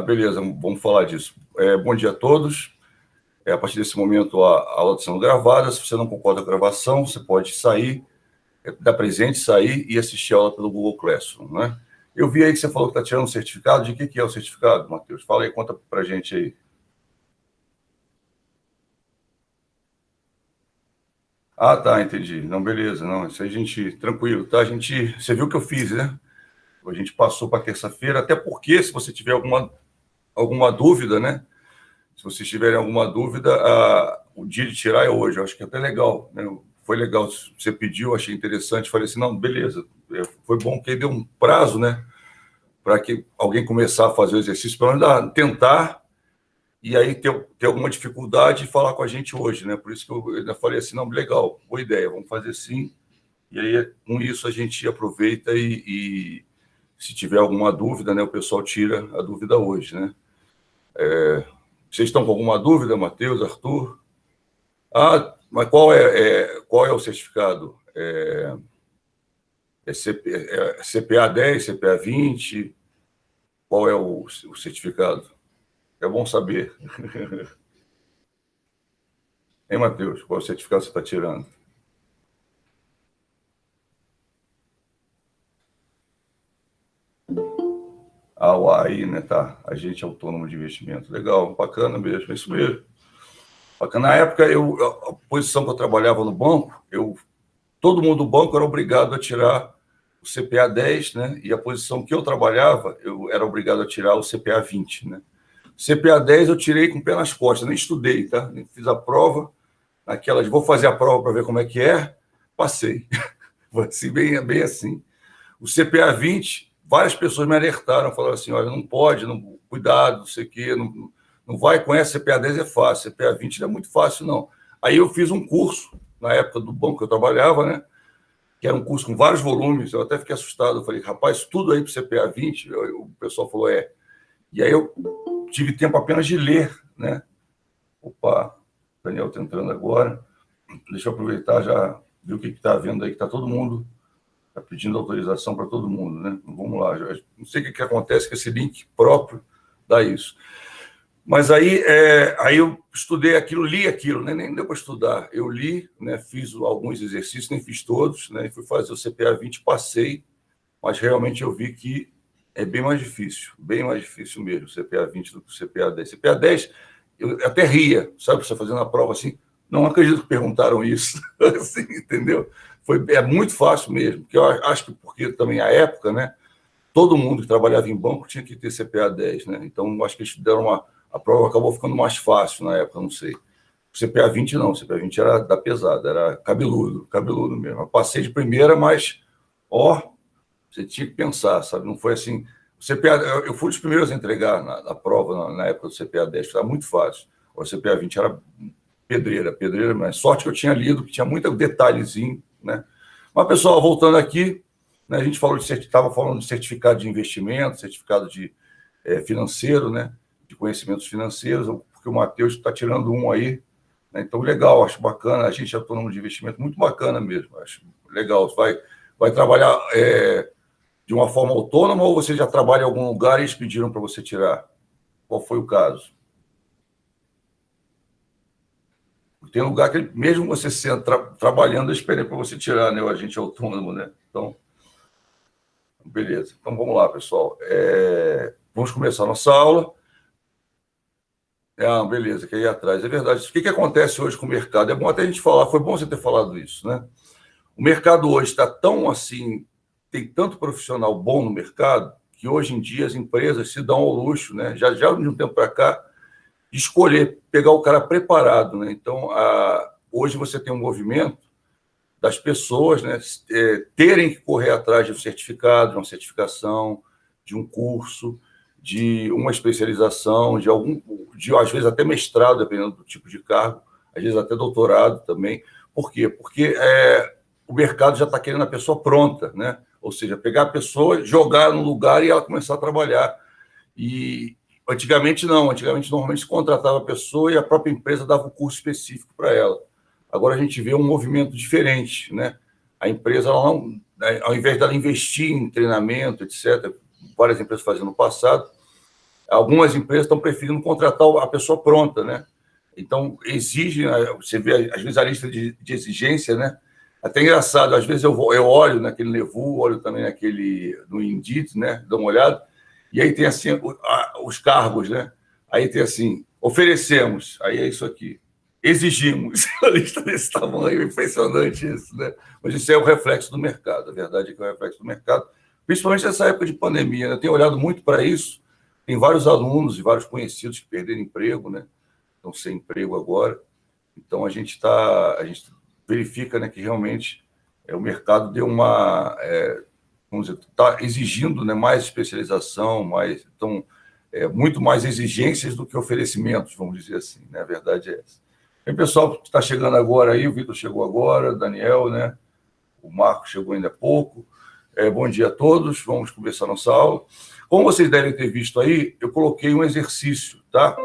Beleza, vamos falar disso. Bom dia a todos. A partir desse momento, a aula está sendo gravada. Se você não concorda com a gravação, você pode sair, dar presente, sair e assistir a aula pelo Google Classroom, né? Eu vi aí que você falou que está tirando um certificado. De que é o certificado, Matheus? Fala aí, conta para a gente aí. Tá, entendi. Não, beleza. Não, isso aí, gente, tranquilo, tá? Você viu o que eu fiz, né? A gente passou para terça-feira, até porque, se você tiver alguma dúvida, né? Se vocês tiverem alguma dúvida, o dia de tirar é hoje. Eu acho que é até legal, né? Foi legal, você pediu, achei interessante. Falei assim, não, beleza. Foi bom que deu um prazo, né? Para que alguém começar a fazer o exercício, pelo menos tentar, e aí ter alguma dificuldade e falar com a gente hoje, né? Por isso que eu ainda falei assim, não, legal, boa ideia, vamos fazer sim. E aí, com isso, a gente aproveita e se tiver alguma dúvida, né? O pessoal tira a dúvida hoje, né? Vocês estão com alguma dúvida, Matheus, Arthur? Mas qual é o certificado? CPA 10, CPA 20? Qual é o certificado? É bom saber. Hein, Matheus? Qual é o certificado você está tirando? O AI, né? Tá. Agente autônomo de investimento. Legal, bacana mesmo, é isso mesmo. Bacana. Na época, a posição que eu trabalhava no banco, todo mundo do banco era obrigado a tirar o CPA 10, né? E a posição que eu trabalhava, eu era obrigado a tirar o CPA 20, né? CPA 10 eu tirei com o pé nas costas, nem estudei, tá? Fiz a prova, naquelas, vou fazer a prova para ver como é que é, passei. Assim, bem assim. O CPA 20, várias pessoas me alertaram, falaram assim, olha, não pode, não, cuidado, não sei o quê, não vai com essa, CPA 10 é fácil, CPA 20 não é muito fácil, não. Aí eu fiz um curso, na época do banco que eu trabalhava, né? Que era um curso com vários volumes, eu até fiquei assustado, eu falei, rapaz, tudo aí para o CPA 20, o pessoal falou, E aí eu tive tempo apenas de ler, né? Opa, o Daniel está entrando agora. Deixa eu aproveitar, já ver o que está havendo aí, que está todo mundo está pedindo autorização para todo mundo, né? Vamos lá, não sei o que acontece com esse link próprio dá isso. Mas aí eu estudei aquilo, li aquilo, né? Nem deu para estudar. Eu li, né? Fiz alguns exercícios, nem fiz todos, né? Fui fazer o CPA 20, passei, mas realmente eu vi que é bem mais difícil mesmo, o CPA 20 do que o CPA 10. CPA 10, eu até ria, sabe, você fazendo a prova assim, não acredito que perguntaram isso, assim, entendeu? É muito fácil mesmo, porque eu acho que porque também a época, né, todo mundo que trabalhava em banco tinha que ter CPA 10, né? Então, acho que eles deram a prova acabou ficando mais fácil na época, não sei. O CPA 20 não, o CPA 20 era da pesada, era cabeludo mesmo. Eu passei de primeira, mas, você tinha que pensar, sabe? Não foi assim. O CPA, eu fui dos primeiros a entregar na prova, na época do CPA 10, era muito fácil. O CPA 20 era pedreira, mas sorte que eu tinha lido, que tinha muito detalhezinho, né? Mas, pessoal, voltando aqui, né, a gente estava falando de certificado de investimento, certificado de financeiro, né? De conhecimentos financeiros, porque o Matheus está tirando um aí, né? Então, legal, acho bacana, a gente é autônomo de investimento, muito bacana mesmo, acho legal. Vai trabalhar de uma forma autônoma ou você já trabalha em algum lugar e eles pediram para você tirar? Qual foi o caso? Tem lugar que, mesmo você sendo trabalhando, eu esperei para você tirar, né, o agente autônomo, né? Então, beleza. Então, vamos lá, pessoal. Vamos começar a nossa aula. Beleza, que aí atrás. É verdade. O que acontece hoje com o mercado? É bom até a gente falar, foi bom você ter falado isso, né? O mercado hoje está tão assim, tem tanto profissional bom no mercado, que hoje em dia as empresas se dão ao luxo, né? Já de um tempo para cá, de escolher, pegar o cara preparado, né? Então, hoje você tem um movimento das pessoas, né, terem que correr atrás de um certificado, de uma certificação, de um curso, de uma especialização, às vezes até mestrado, dependendo do tipo de cargo, às vezes até doutorado também. Por quê? Porque o mercado já está querendo a pessoa pronta, né? Ou seja, pegar a pessoa, jogar no lugar e ela começar a trabalhar. E antigamente não, normalmente se contratava a pessoa e a própria empresa dava um curso específico para ela. Agora a gente vê um movimento diferente, né? A empresa, ela não, ao invés dela investir em treinamento, etc., várias empresas faziam no passado, Algumas empresas estão preferindo contratar a pessoa pronta, né? Então, exigem, você vê, às vezes, a lista de exigência, né? Até engraçado, às vezes eu olho naquele Levu, olho também no Indeed, né? Dou uma olhada, e aí tem assim os cargos, né? Aí tem assim, oferecemos, aí é isso aqui. Exigimos, a lista desse tamanho, impressionante isso, né? Mas isso é o reflexo do mercado, a verdade é que é o reflexo do mercado, principalmente nessa época de pandemia, né? Eu tenho olhado muito para isso, tem vários alunos e vários conhecidos que perderam emprego, né? Estão sem emprego agora. Então, a gente verifica, né, que realmente o mercado deu vamos dizer, está exigindo, né, mais especialização, muito mais exigências do que oferecimentos, vamos dizer assim, né? A verdade é essa. Tem pessoal que está chegando agora aí, o Vitor chegou agora, o Daniel, né? O Marco chegou ainda há pouco. Bom dia a todos, vamos começar nossa aula. Como vocês devem ter visto aí, eu coloquei um exercício, tá?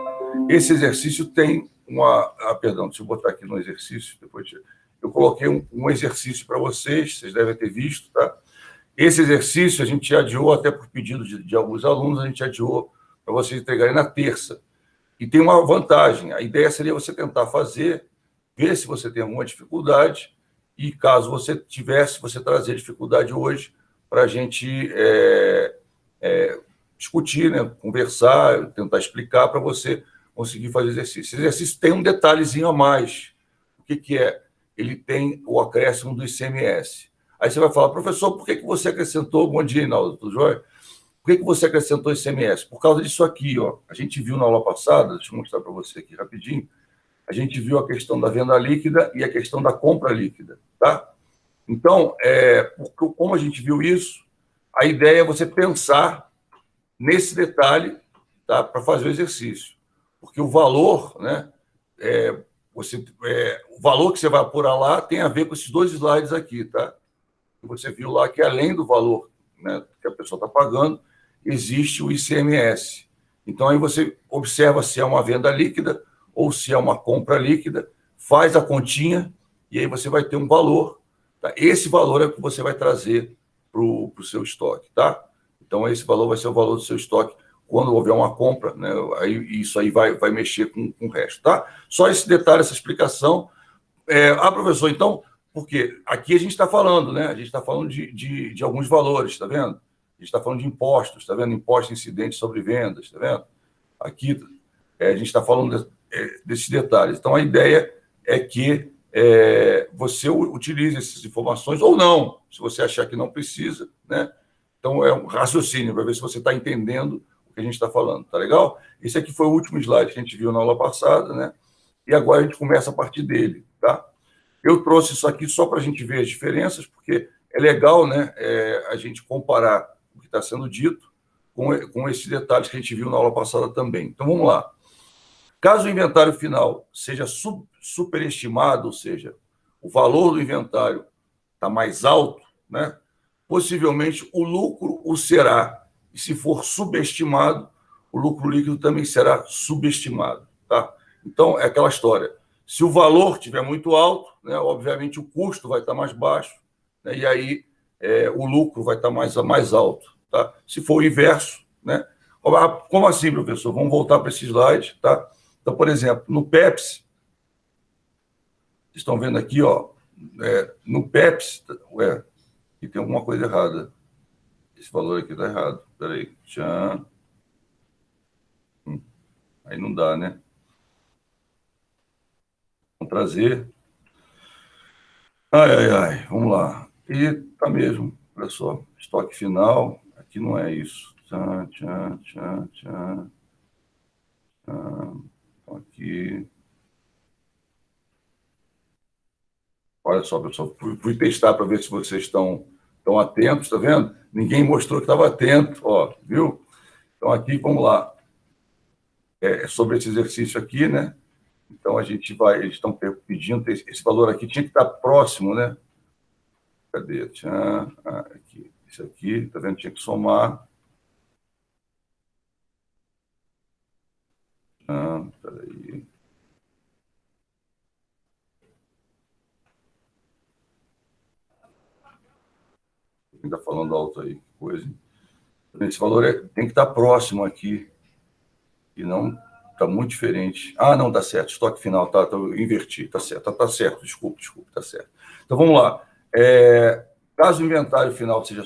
Esse exercício tem perdão, deixa eu botar aqui no exercício, depois eu coloquei um exercício para vocês devem ter visto, tá? Esse exercício a gente adiou, até por pedido de alguns alunos, a gente adiou para vocês entregarem na terça. E tem uma vantagem, a ideia seria você tentar fazer, ver se você tem alguma dificuldade, e caso você tivesse, você trazer dificuldade hoje para a gente discutir, né, conversar, tentar explicar para você conseguir fazer exercício. Esse exercício tem um detalhezinho a mais. O que é? Ele tem o acréscimo do ICMS. Aí você vai falar, professor, por que você acrescentou? Bom dia, Inaldo, tudo jóia? Por que você acrescentou ICMS? Por causa disso aqui, ó. A gente viu na aula passada, deixa eu mostrar para você aqui rapidinho, a gente viu a questão da venda líquida e a questão da compra líquida, tá? Então, como a gente viu isso, a ideia é você pensar nesse detalhe, tá, para fazer o exercício. Porque o valor, né, o valor que você vai apurar lá tem a ver com esses dois slides aqui, tá? Você viu lá que além do valor, né, que a pessoa está pagando, existe o ICMS. Então, aí você observa se é uma venda líquida ou se é uma compra líquida, faz a continha e aí você vai ter um valor. Tá? Esse valor é o que você vai trazer para o seu estoque, tá? Então, esse valor vai ser o valor do seu estoque quando houver uma compra, né? Aí, isso aí vai mexer com o resto, tá? Só esse detalhe, essa explicação. Professor, então, porque aqui a gente está falando, né? A gente está falando de alguns valores, está vendo? A gente está falando de impostos, está vendo? Imposto incidente sobre vendas, está vendo? Aqui a gente está falando desses detalhes. Então, a ideia é que você utilize essas informações ou não, se você achar que não precisa, né? Então, é um raciocínio para ver se você está entendendo o que a gente está falando, tá legal? Esse aqui foi o último slide que a gente viu na aula passada, né? E agora a gente começa a partir dele, tá? Eu trouxe isso aqui só para a gente ver as diferenças, porque é legal, né, a gente comparar o que está sendo dito com esses detalhes que a gente viu na aula passada também. Então, vamos lá. Caso o inventário final seja superestimado, ou seja, o valor do inventário está mais alto, né, possivelmente o lucro o será. E se for subestimado, o lucro líquido também será subestimado. Tá? Então, é aquela história. Se o valor estiver muito alto, né, obviamente o custo vai estar mais baixo, né, e aí o lucro vai estar mais alto. Tá? Se for o inverso, né? Como assim, professor? Vamos voltar para esse slide. Tá? Então, por exemplo, no Pepsi, vocês estão vendo aqui, ó, no Pepsi, e tem alguma coisa errada. Esse valor aqui está errado. Espera aí. Tchan. Aí não dá, né? Vamos trazer. Ai, ai, ai. Vamos lá. E tá mesmo. Olha só. Estoque final. Aqui não é isso. Tchan, tchan, tchan, tchan. Tchan. Então, aqui. Olha só, pessoal. Fui testar para ver se vocês estão atentos, tá vendo? Ninguém mostrou que estava atento, ó, viu? Então, aqui, vamos lá. Sobre esse exercício aqui, né? Então, eles estão pedindo, esse valor aqui tinha que estar próximo, né? Cadê? Aqui. Isso aqui, tá vendo? Tinha que somar. Peraí. Quem está falando alto aí? Que coisa. Esse valor tem que estar próximo aqui. E não está muito diferente. Ah, não, tá certo. Estoque final, tá, eu inverti, tá certo. Tá certo, desculpa, tá certo. Então, vamos lá. Caso o inventário final seja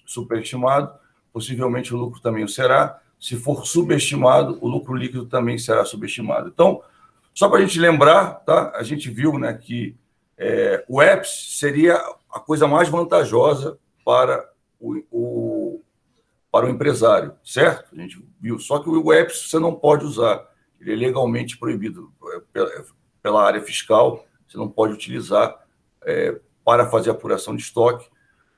superestimado, possivelmente o lucro também o será. Se for subestimado, o lucro líquido também será subestimado. Então, só para a gente lembrar, tá? A gente viu, né, que o EPS seria a coisa mais vantajosa para para o empresário, certo? A gente viu. Só que o EPS você não pode usar. Ele é legalmente proibido pela área fiscal. Você não pode utilizar para fazer apuração de estoque.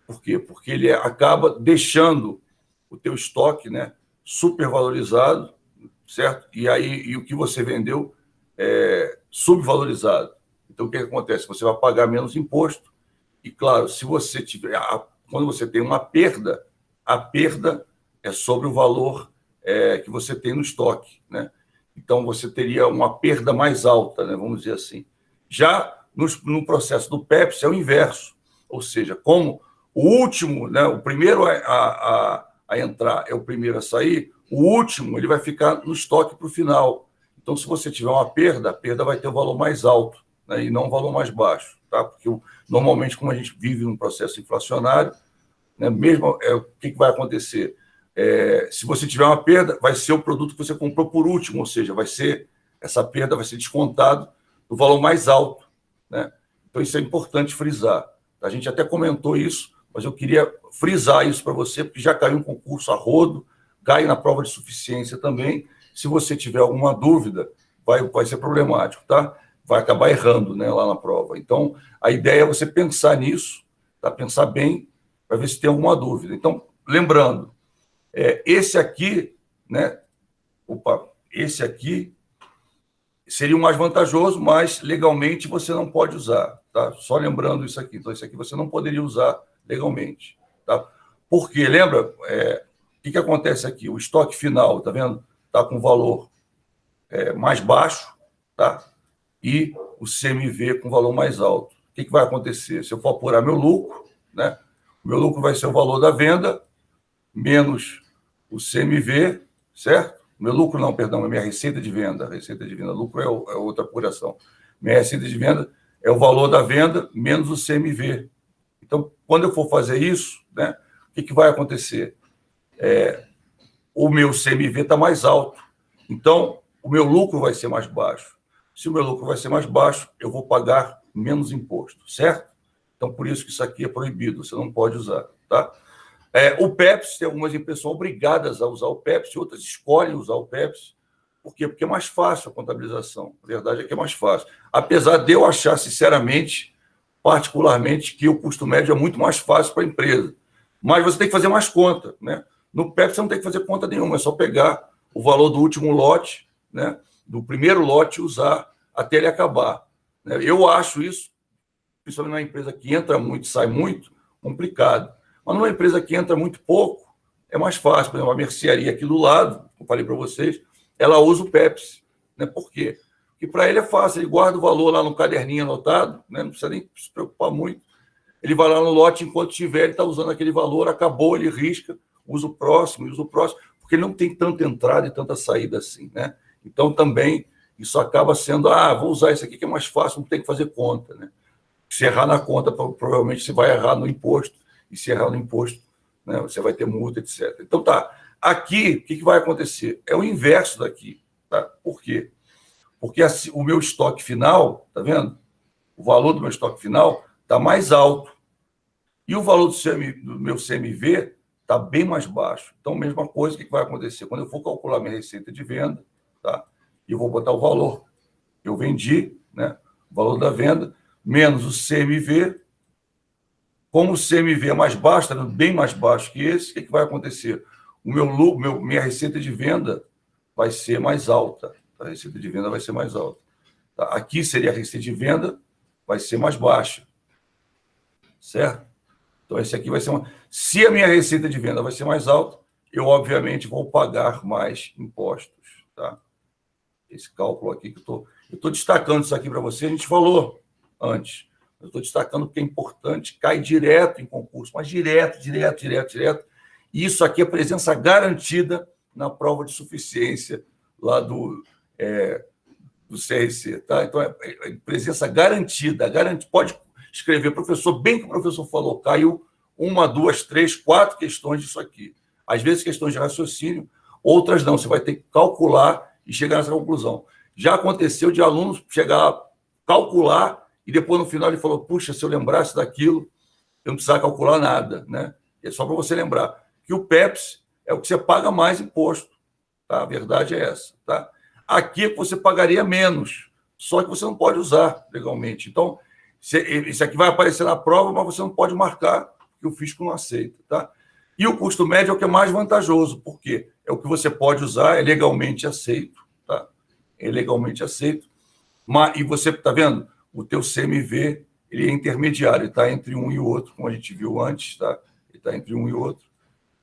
Por quê? Porque ele acaba deixando o teu estoque, né, supervalorizado, certo? E o que você vendeu subvalorizado. Então, o que acontece? Você vai pagar menos imposto. E, claro, se você tiver... Quando você tem uma perda, a perda é sobre o valor que você tem no estoque, né? Então, você teria uma perda mais alta, né? Vamos dizer assim. Já no processo do PEPS é o inverso. Ou seja, como o último, né, o primeiro a entrar é o primeiro a sair, o último ele vai ficar no estoque para o final. Então, se você tiver uma perda, a perda vai ter um valor mais alto, né, e não um valor mais baixo. Tá? Porque, normalmente, como a gente vive num processo inflacionário, né, mesmo o que vai acontecer? Se você tiver uma perda, vai ser o produto que você comprou por último, ou seja, essa perda vai ser descontado do valor mais alto. Né? Então, isso é importante frisar. A gente até comentou isso, mas eu queria frisar isso para você, porque já caiu um concurso a rodo, cai na prova de suficiência também. Se você tiver alguma dúvida, vai ser problemático, tá? Vai acabar errando, né, lá na prova. Então, a ideia é você pensar nisso, tá? Pensar bem, para ver se tem alguma dúvida. Então, lembrando, esse aqui, né? Esse aqui seria o mais vantajoso, mas legalmente você não pode usar, tá? Só lembrando isso aqui. Então, isso aqui você não poderia usar legalmente, tá? Por quê? Lembra? O que acontece aqui? O estoque final, tá vendo? Tá com valor mais baixo, tá? E o CMV com valor mais alto. O que vai acontecer? Se eu for apurar meu lucro, né? O meu lucro vai ser o valor da venda menos o CMV, certo? Meu lucro não, perdão, é minha receita de venda. A receita de venda, lucro é outra apuração. Minha receita de venda é o valor da venda menos o CMV. Então, quando eu for fazer isso, né, o que vai acontecer? O meu CMV está mais alto. Então, o meu lucro vai ser mais baixo. Se o meu lucro vai ser mais baixo, eu vou pagar menos imposto, certo? Então, por isso que isso aqui é proibido, você não pode usar, tá? O PEPS, tem algumas empresas são obrigadas a usar o PEPS, outras escolhem usar o PEPS. Por quê? Porque é mais fácil a contabilização. A verdade é que é mais fácil. Apesar de eu achar, sinceramente, particularmente, que o custo médio é muito mais fácil para a empresa. Mas você tem que fazer mais conta, né? No PEPS você não tem que fazer conta nenhuma, é só pegar o valor do último lote, né? Do primeiro lote e usar até ele acabar. Eu acho isso, principalmente numa empresa que entra muito e sai muito, complicado. Mas numa empresa que entra muito pouco, é mais fácil. Por exemplo, a mercearia aqui do lado, como eu falei para vocês, ela usa o PEPS. Né? Por quê? Porque para ele é fácil, ele guarda o valor lá no caderninho anotado, né? Não precisa nem se preocupar muito. Ele vai lá no lote, enquanto tiver, ele está usando aquele valor, acabou, ele risca, usa o próximo, porque ele não tem tanta entrada e tanta saída assim. Né? Então, também, isso acaba sendo, vou usar isso aqui que é mais fácil, não tem que fazer conta. Né? Se errar na conta, provavelmente você vai errar no imposto, e se errar no imposto, né, você vai ter multa, etc. Então, tá. Aqui, o que vai acontecer? É o inverso daqui. Tá? Por quê? Porque assim, o meu estoque final, tá vendo? O valor do meu estoque final está mais alto. E o valor do meu CMV está bem mais baixo. Então, mesma coisa, o que vai acontecer? Quando eu for calcular minha receita de venda, tá? E eu vou botar o valor que eu vendi, né? O valor da venda, menos o CMV. Como o CMV é mais baixo, está bem mais baixo que esse, o que vai acontecer? Minha receita de venda vai ser mais alta. A receita de venda vai ser mais alta. Tá? Aqui seria a receita de venda, vai ser mais baixa. Certo? Então, esse aqui vai ser Se a minha receita de venda vai ser mais alta, eu, obviamente, vou pagar mais impostos. Tá? Esse cálculo aqui que eu estou destacando isso aqui para você, a gente falou antes. Eu estou destacando porque é importante, cai direto em concurso, mas direto. E isso aqui é presença garantida na prova de suficiência lá do CRC, tá? Então, é presença garantida, pode escrever, professor, bem que o professor falou, caiu 1, 2, 3, 4 questões disso aqui. Às vezes, questões de raciocínio, outras não, você vai ter que calcular e chegar nessa conclusão. Já aconteceu de alunos chegar a calcular e depois, no final, ele falou, puxa, se eu lembrasse daquilo, eu não precisava calcular nada, né? É só para você lembrar que o PEPS é o que você paga mais imposto, tá? A verdade é essa, tá? Aqui você pagaria menos, só que você não pode usar legalmente. Então, isso aqui vai aparecer na prova, mas você não pode marcar, que o fisco não aceita, tá? E o custo médio é o que é mais vantajoso, porque é o que você pode usar, é legalmente aceito, tá? É legalmente aceito. E você está vendo? O teu CMV, ele é intermediário, ele está entre um e o outro, como a gente viu antes, tá? Ele está entre um e o outro.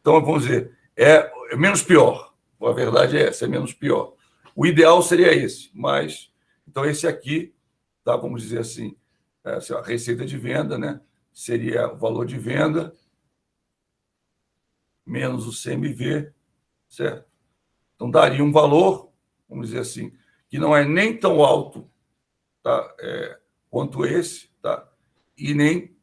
Então, vamos dizer, é menos pior. A verdade é essa, é menos pior. O ideal seria esse, mas... Então, esse aqui, tá? Vamos dizer assim, a receita de venda, né? Seria o valor de venda menos o CMV, certo? Então, daria um valor, vamos dizer assim, que não é nem tão alto, tá? Quanto esse, tá? E nem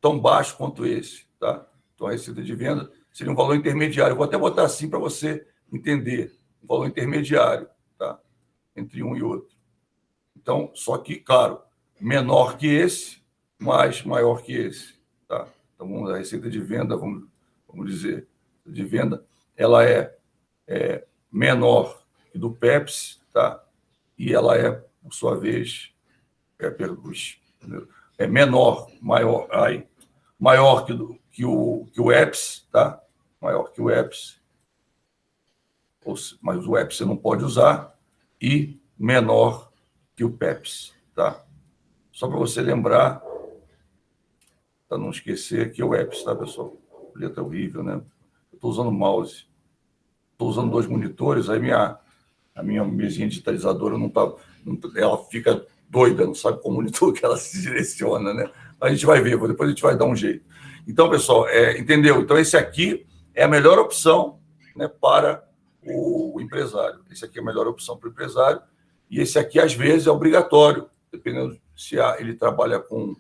tão baixo quanto esse, tá? Então, a receita de venda seria um valor intermediário. Eu vou até botar assim para você entender. Um valor intermediário, tá? Entre um e outro. Então, só que, claro, menor que esse, mas maior que esse, tá? Então, a receita de venda, vamos dizer, de venda, ela é menor que do PEPS, tá? E ela é, por sua vez, menor, maior que o EPS, tá? Maior que o EPS, mas o EPS você não pode usar, e menor que o PEPS, tá? Só para você lembrar, para não esquecer que é o EPS, tá, pessoal? Letra horrível, né? Eu estou usando mouse, estou usando 2 monitores, aí a minha mesinha digitalizadora ela fica doida, não sabe qual monitor que ela se direciona, né? A gente vai ver, depois a gente vai dar um jeito. Então, pessoal, entendeu? Então, esse aqui é a melhor opção, né, para o empresário. Esse aqui é a melhor opção para o empresário. E esse aqui, às vezes, é obrigatório, dependendo se ele trabalha com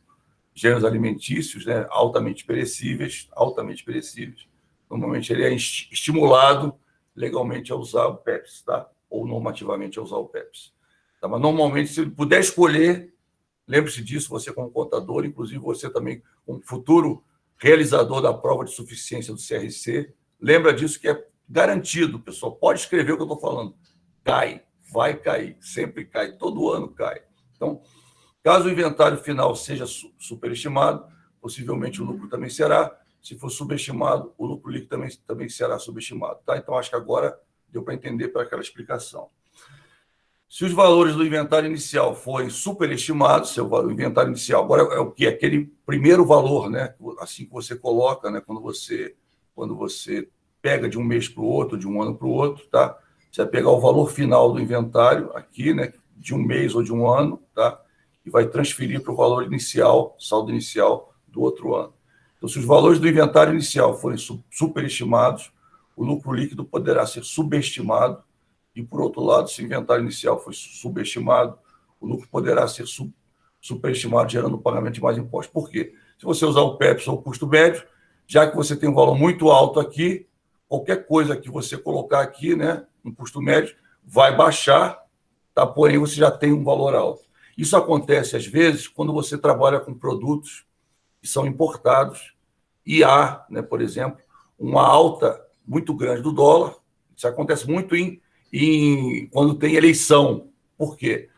gêneros alimentícios, né, altamente perecíveis. Normalmente, ele é estimulado legalmente a usar o PEPS, tá? Ou normativamente a usar o PEPS. Tá? Mas, normalmente, se ele puder escolher, lembre-se disso, você como contador, inclusive você também como futuro realizador da prova de suficiência do CRC, lembra disso que é garantido, pessoal. Pode escrever o que eu estou falando. Cai, vai cair, sempre cai, todo ano cai. Então, caso o inventário final seja superestimado, possivelmente o lucro também será. Se for subestimado, o lucro líquido também será subestimado. Tá? Então, acho que agora deu para entender para aquela explicação. Se os valores do inventário inicial forem superestimados, o inventário inicial agora é o que? Aquele primeiro valor, né? Assim que você coloca, né? Quando você pega de um mês para o outro, de um ano para o outro, tá? Você vai pegar o valor final do inventário aqui, né? De um mês ou de um ano, tá? E vai transferir para o valor inicial, saldo inicial do outro ano. Então, se os valores do inventário inicial forem superestimados, o lucro líquido poderá ser subestimado. E, por outro lado, se o inventário inicial foi subestimado, o lucro poderá ser superestimado, gerando o pagamento de mais impostos. Por quê? Se você usar o PEPS ou o custo médio, já que você tem um valor muito alto aqui, qualquer coisa que você colocar aqui, né, no custo médio, vai baixar, tá? Porém, você já tem um valor alto. Isso acontece, às vezes, quando você trabalha com produtos que são importados e há, né, por exemplo, uma alta muito grande do dólar. Isso acontece muito quando tem eleição. Por quê?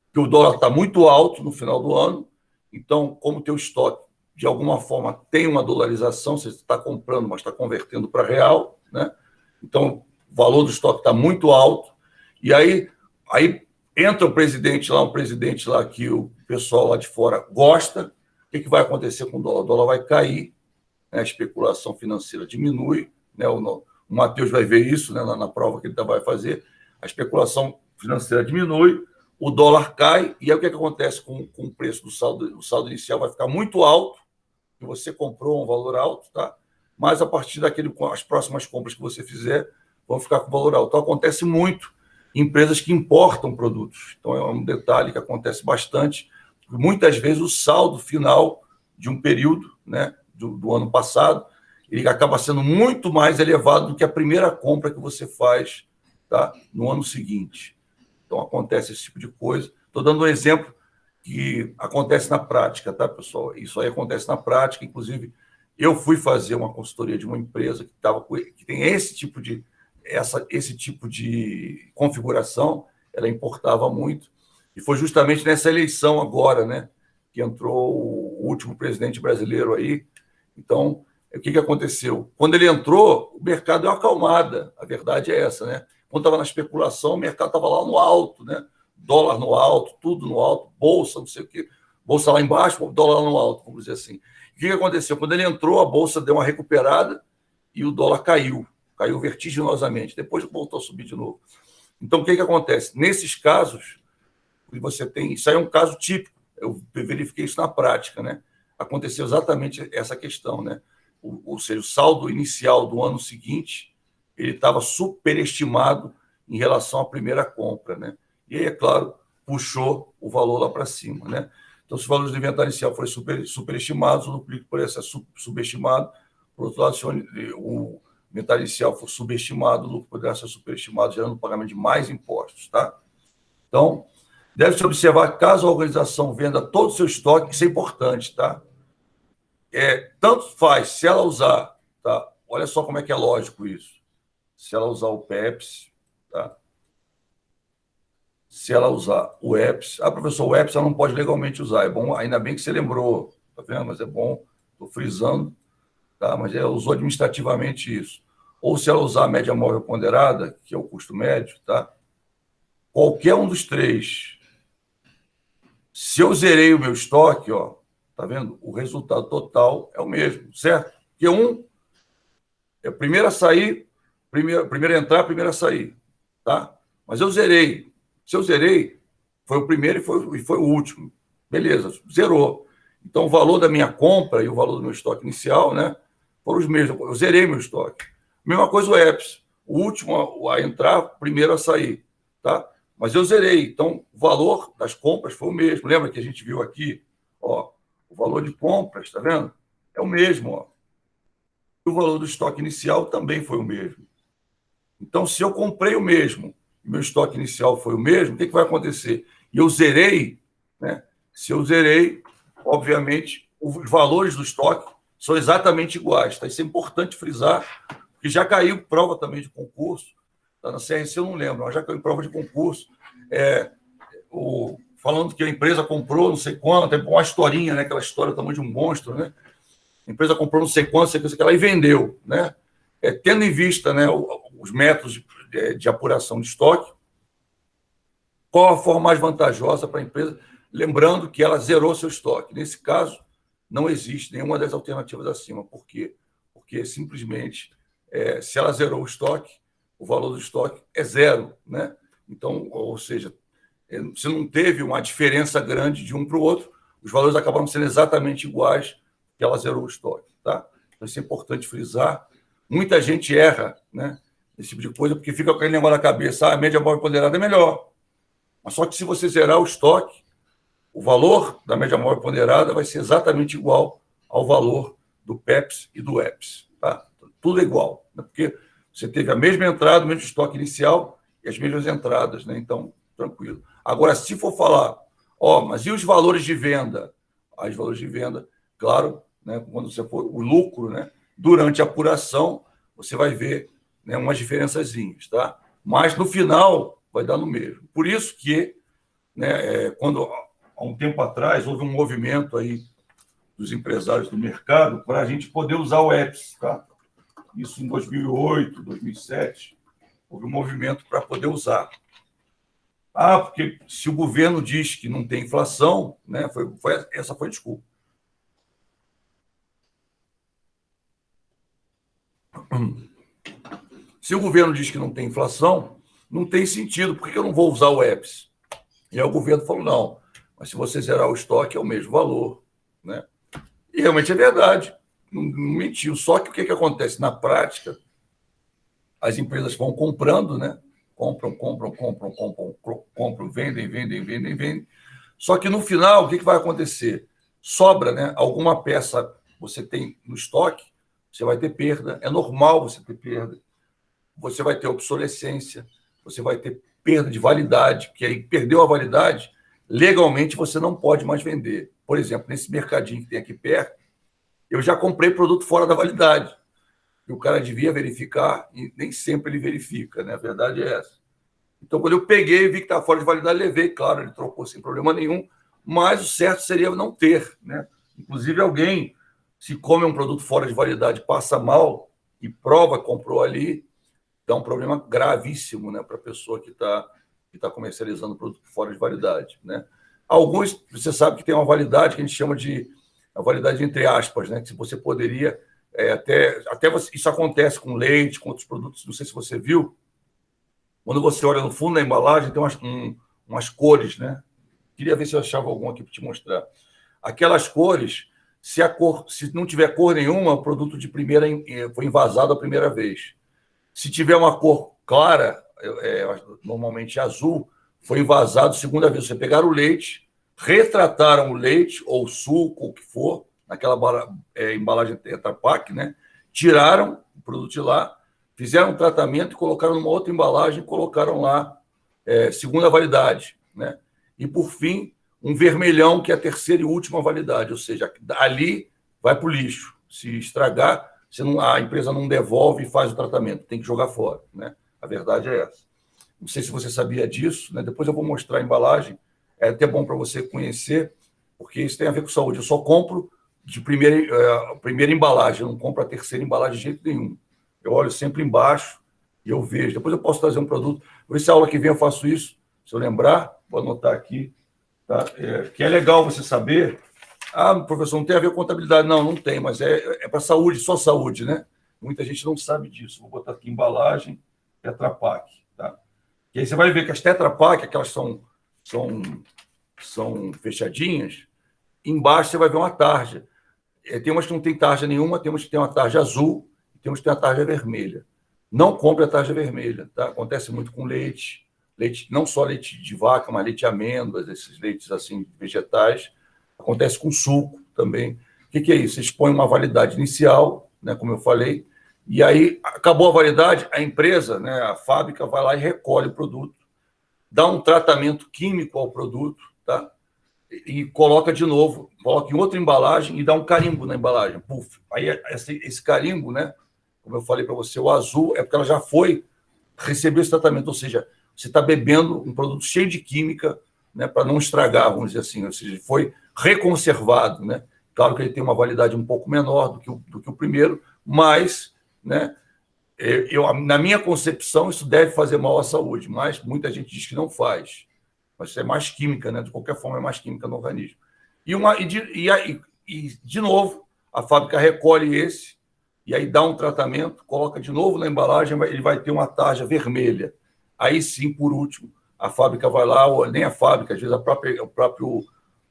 Porque o dólar está muito alto no final do ano, então, como o teu estoque, de alguma forma, tem uma dolarização, você está comprando, mas está convertendo para real, né? Então, o valor do estoque está muito alto, e aí entra um presidente lá que o pessoal lá de fora gosta. O que vai acontecer com o dólar? O dólar vai cair, né? A especulação financeira diminui, né? O Matheus vai ver isso, né, na prova que ele vai fazer. A especulação financeira diminui, o dólar cai, e aí o que acontece com o preço do saldo? O saldo inicial vai ficar muito alto, que você comprou um valor alto, tá? Mas a partir as próximas compras que você fizer vão ficar com valor alto. Então, acontece muito empresas que importam produtos. Então, é um detalhe que acontece bastante. Muitas vezes, o saldo final de um período, né, do ano passado, ele acaba sendo muito mais elevado do que a primeira compra que você faz, tá, no ano seguinte. Então, acontece esse tipo de coisa. Estou dando um exemplo que acontece na prática, tá, pessoal? Isso aí acontece na prática. Inclusive, eu fui fazer uma consultoria de uma empresa que tem esse tipo de configuração, ela importava muito, e foi justamente nessa eleição agora, né, que entrou o último presidente brasileiro aí. Então, o que aconteceu? Quando ele entrou, o mercado deu uma acalmada, a verdade é essa, né? Quando estava na especulação, o mercado estava lá no alto, né? Dólar no alto, tudo no alto, bolsa, não sei o quê, bolsa lá embaixo, dólar no alto, vamos dizer assim. O que aconteceu? Quando ele entrou, a bolsa deu uma recuperada e o dólar caiu vertiginosamente, depois voltou a subir de novo. Então, o que acontece? Nesses casos, você tem... Isso aí é um caso típico, eu verifiquei isso na prática, né? Aconteceu exatamente essa questão, né? Ou seja, o saldo inicial do ano seguinte, ele estava superestimado em relação à primeira compra, né? E aí, é claro, puxou o valor lá para cima, né? Então, se o valor do inventário inicial for superestimado, o lucro líquido poderia ser subestimado. Por outro lado, se o inventário inicial for subestimado, o lucro poderá ser superestimado, gerando o pagamento de mais impostos, tá? Então, deve-se observar, caso a organização venda todo o seu estoque, isso é importante, tá? Tanto faz, se ela usar, tá? Olha só como é que é lógico isso. Se ela usar o PEPS, tá? Se ela usar o EPS, professor, o EPS ela não pode legalmente usar. É bom, ainda bem que você lembrou, tá vendo? Mas é bom, estou frisando, tá? Mas ela usou administrativamente isso. Ou se ela usar a média móvel ponderada, que é o custo médio, tá? Qualquer um dos três. Se eu zerei o meu estoque, ó, tá vendo? O resultado total é o mesmo, certo? Porque um é o primeiro a sair, primeiro a entrar, primeiro a sair, tá? Mas eu zerei. Se eu zerei, foi o primeiro e foi o último. Beleza, zerou. Então, o valor da minha compra e o valor do meu estoque inicial, né, foram os mesmos. Eu zerei meu estoque. Mesma coisa o EPS. O último a entrar, primeiro a sair, tá? Mas eu zerei. Então, o valor das compras foi o mesmo. Lembra que a gente viu aqui? Ó, o valor de compras, tá vendo? É o mesmo, ó. E o valor do estoque inicial também foi o mesmo. Então, se eu comprei o mesmo, meu estoque inicial foi o mesmo, o que vai acontecer? E eu zerei, né? Se eu zerei, obviamente, os valores do estoque são exatamente iguais. Tá? Isso é importante frisar, porque já caiu prova também de concurso. Tá? Na CRC eu não lembro, mas já caiu prova de concurso. Falando que a empresa comprou não sei quanto, tem uma historinha, né? Aquela história do tamanho de um monstro, né? A empresa comprou não sei quanto, sei que ela e vendeu, né? Tendo em vista, né, os métodos de apuração de estoque, qual a forma mais vantajosa para a empresa? Lembrando que ela zerou seu estoque. Nesse caso, não existe nenhuma das alternativas acima. Por quê? Porque simplesmente, se ela zerou o estoque, o valor do estoque é zero, né? Então, ou seja, se não teve uma diferença grande de um para o outro, os valores acabaram sendo exatamente iguais que ela zerou o estoque, tá? Então, isso é importante frisar. Muita gente erra, né, esse tipo de coisa, porque fica com aquele negócio na cabeça, a média móvel ponderada é melhor. Mas só que se você zerar o estoque, o valor da média móvel ponderada vai ser exatamente igual ao valor do PEPS e do EPS, tá? Tudo é igual, né? Porque você teve a mesma entrada, o mesmo estoque inicial e as mesmas entradas, né? Então, tranquilo. Agora, se for falar, mas e os valores de venda? Os valores de venda, claro, né, quando você for o lucro, né, durante a apuração, você vai ver, né, umas diferençazinhas, tá? Mas no final vai dar no mesmo. Por isso que, né, quando há um tempo atrás houve um movimento aí dos empresários do mercado para a gente poder usar o EPS, tá? Isso em 2008, 2007, houve um movimento para poder usar. Porque se o governo diz que não tem inflação, né, essa foi a desculpa. Se o governo diz que não tem inflação, não tem sentido, por que eu não vou usar o EPS? E aí o governo falou, não, mas se você zerar o estoque é o mesmo valor, né? E realmente é verdade, não mentiu. Só que o que acontece? Na prática, as empresas vão comprando, né? compram, vendem. Só que no final, o que vai acontecer? Sobra, né? Alguma peça você tem no estoque, você vai ter perda. É normal você ter perda. Você vai ter obsolescência, você vai ter perda de validade, que aí perdeu a validade, legalmente você não pode mais vender. Por exemplo, nesse mercadinho que tem aqui perto, eu já comprei produto fora da validade. E o cara devia verificar, e nem sempre ele verifica, né? A verdade é essa. Então, quando eu peguei e vi que estava fora de validade, levei, claro, ele trocou sem problema nenhum, mas o certo seria não ter, né? Inclusive, alguém, se come um produto fora de validade, passa mal e prova que comprou ali, dá um problema gravíssimo, né, para a pessoa que tá comercializando produto fora de validade, né? Alguns, você sabe que tem uma validade que a gente chama de a validade entre aspas, né, que você poderia isso acontece com leite, com outros produtos, não sei se você viu, quando você olha no fundo da embalagem, tem umas cores, né? Queria ver se eu achava algum aqui para te mostrar. Aquelas cores, se não tiver cor nenhuma, o produto de primeira foi envasado a primeira vez. Se tiver uma cor clara, normalmente azul, foi envasado a segunda vez. Você pegaram o leite, retrataram o leite ou o suco, o que for, naquela embalagem Tetra Pak, né? Tiraram o produto de lá, fizeram um tratamento e colocaram numa outra embalagem, colocaram lá segunda validade, né? E, por fim, um vermelhão, que é a terceira e última validade, ou seja, ali vai para o lixo. Se estragar, a empresa não devolve e faz o tratamento, tem que jogar fora, né? A verdade é essa. Não sei se você sabia disso, né? Depois eu vou mostrar a embalagem, é até bom para você conhecer, porque isso tem a ver com saúde. Eu só compro de primeira embalagem, eu não compro a terceira embalagem de jeito nenhum. Eu olho sempre embaixo e eu vejo. Depois eu posso trazer um produto. Por isso, a aula que vem eu faço isso. Se eu lembrar, vou anotar aqui. Tá? Que é legal você saber. Ah, professor, não tem a ver com contabilidade. Não, não tem, mas é para saúde, só saúde, né? Muita gente não sabe disso. Vou botar aqui embalagem, Tetra Pak. Tá? E aí você vai ver que as Tetra Pak, aquelas são fechadinhas, embaixo você vai ver uma tarja. Tem umas que não tem tarja nenhuma, tem umas que tem uma tarja azul, tem umas que tem uma tarja vermelha. Não compre a tarja vermelha, tá? Acontece muito com leite, não só leite de vaca, mas leite de amêndoas, esses leites assim vegetais. Acontece com suco também. O que é isso? Eles põem uma validade inicial, né, como eu falei, e aí acabou a validade, a empresa, né, a fábrica vai lá e recolhe o produto, dá um tratamento químico ao produto, tá? E coloca de novo, coloca em outra embalagem e dá um carimbo na embalagem. Puf. Aí esse carimbo, né, como eu falei para você, o azul é porque ela já recebeu esse tratamento, ou seja, você está bebendo um produto cheio de química, né, para não estragar, vamos dizer assim, ou seja, foi reconservado, né? Claro que ele tem uma validade um pouco menor do que o primeiro, mas, né, na minha concepção, isso deve fazer mal à saúde, mas muita gente diz que não faz. Mas isso é mais química, né? De qualquer forma, é mais química no organismo. De novo, a fábrica recolhe esse, e aí dá um tratamento, coloca de novo na embalagem, ele vai ter uma tarja vermelha. Aí sim, por último, a fábrica vai lá, ou nem a fábrica, às vezes o próprio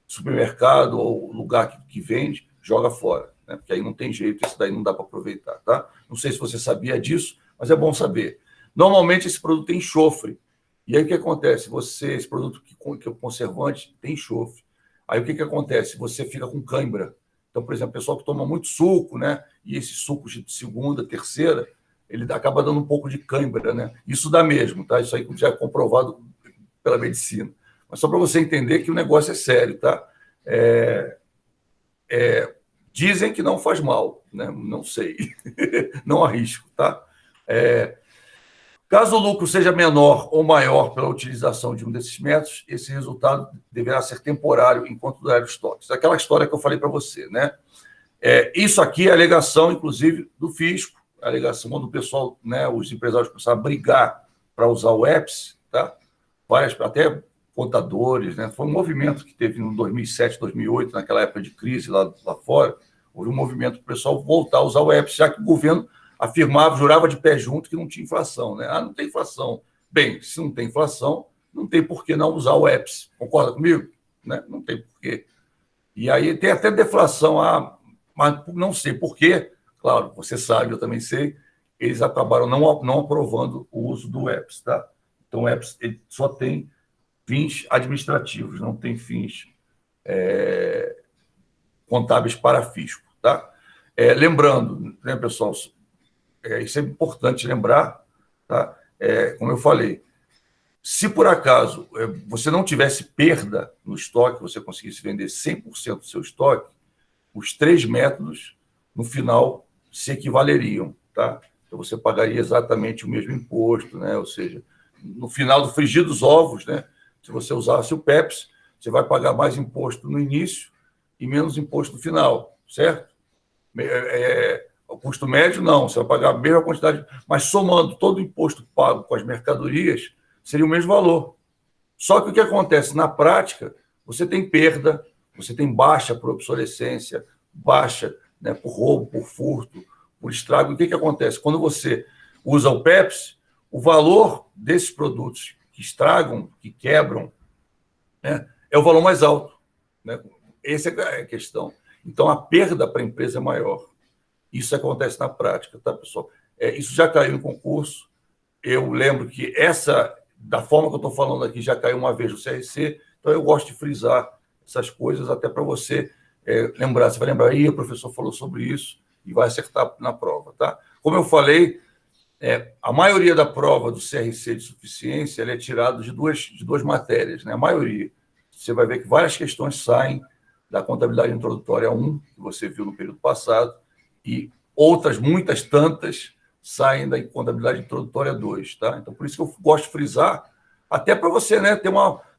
supermercado ou o lugar que vende, joga fora, né? Porque aí não tem jeito, isso daí não dá para aproveitar, tá? Não sei se você sabia disso, mas é bom saber. Normalmente esse produto tem enxofre. E aí o que acontece? Esse produto que é conservante tem enxofre. Aí o que acontece? Você fica com cãibra. Então, por exemplo, o pessoal que toma muito suco, né? E esses sucos de segunda, terceira, ele acaba dando um pouco de cãibra, né? Isso dá mesmo, tá? Isso aí já é comprovado pela medicina. Mas só para você entender que o negócio é sério, tá? Dizem que não faz mal, né? Não sei. Não arrisco, tá? Caso o lucro seja menor ou maior pela utilização de um desses métodos, esse resultado deverá ser temporário enquanto durar o estoque. Isso é aquela história que eu falei para você, né? Isso aqui é a alegação, inclusive, do fisco, a alegação quando o pessoal, né, os empresários começaram a brigar para usar o EPS, tá? Até contadores, né? Foi um movimento que teve em 2007, 2008, naquela época de crise lá fora, houve um movimento para o pessoal voltar a usar o EPS, já que o governo afirmava, jurava de pé junto que não tinha inflação, né? Não tem inflação. Bem, se não tem inflação, não tem por que não usar o EPS. Concorda comigo? Né? Não tem por quê. E aí tem até deflação, mas não sei por quê. Claro, você sabe, eu também sei, eles acabaram não aprovando o uso do EPS, tá? Então, o EPS ele só tem fins administrativos, não tem fins contábeis para fisco. Tá? Lembrando, né, pessoal, isso é importante lembrar, tá? Como eu falei, se por acaso você não tivesse perda no estoque, você conseguisse vender 100% do seu estoque, os 3 métodos, no final, se equivaleriam. Tá? Então, você pagaria exatamente o mesmo imposto, né? Ou seja, no final do frigir dos ovos, né? Se você usasse o PEPS, você vai pagar mais imposto no início e menos imposto no final, certo? O custo médio, não, você vai pagar a mesma quantidade, mas somando todo o imposto pago com as mercadorias, seria o mesmo valor. Só que o que acontece na prática, você tem perda, você tem baixa por obsolescência, baixa, né, por roubo, por furto, por estrago. O que acontece? Quando você usa o PEPS, o valor desses produtos que estragam, que quebram, né, é o valor mais alto. Né? Essa é a questão. Então, a perda para a empresa é maior. Isso acontece na prática, tá, pessoal? Isso já caiu em concurso. Eu lembro que da forma que eu estou falando aqui, já caiu uma vez no CRC, então eu gosto de frisar essas coisas até para você lembrar. Você vai lembrar, aí o professor falou sobre isso e vai acertar na prova, tá? Como eu falei, a maioria da prova do CRC de suficiência ela é tirada de duas matérias, né? A maioria. Você vai ver que várias questões saem da contabilidade introdutória 1, que você viu no período passado, e outras, muitas tantas, saem da contabilidade introdutória 2, tá? Então, por isso que eu gosto de frisar, até para você, né,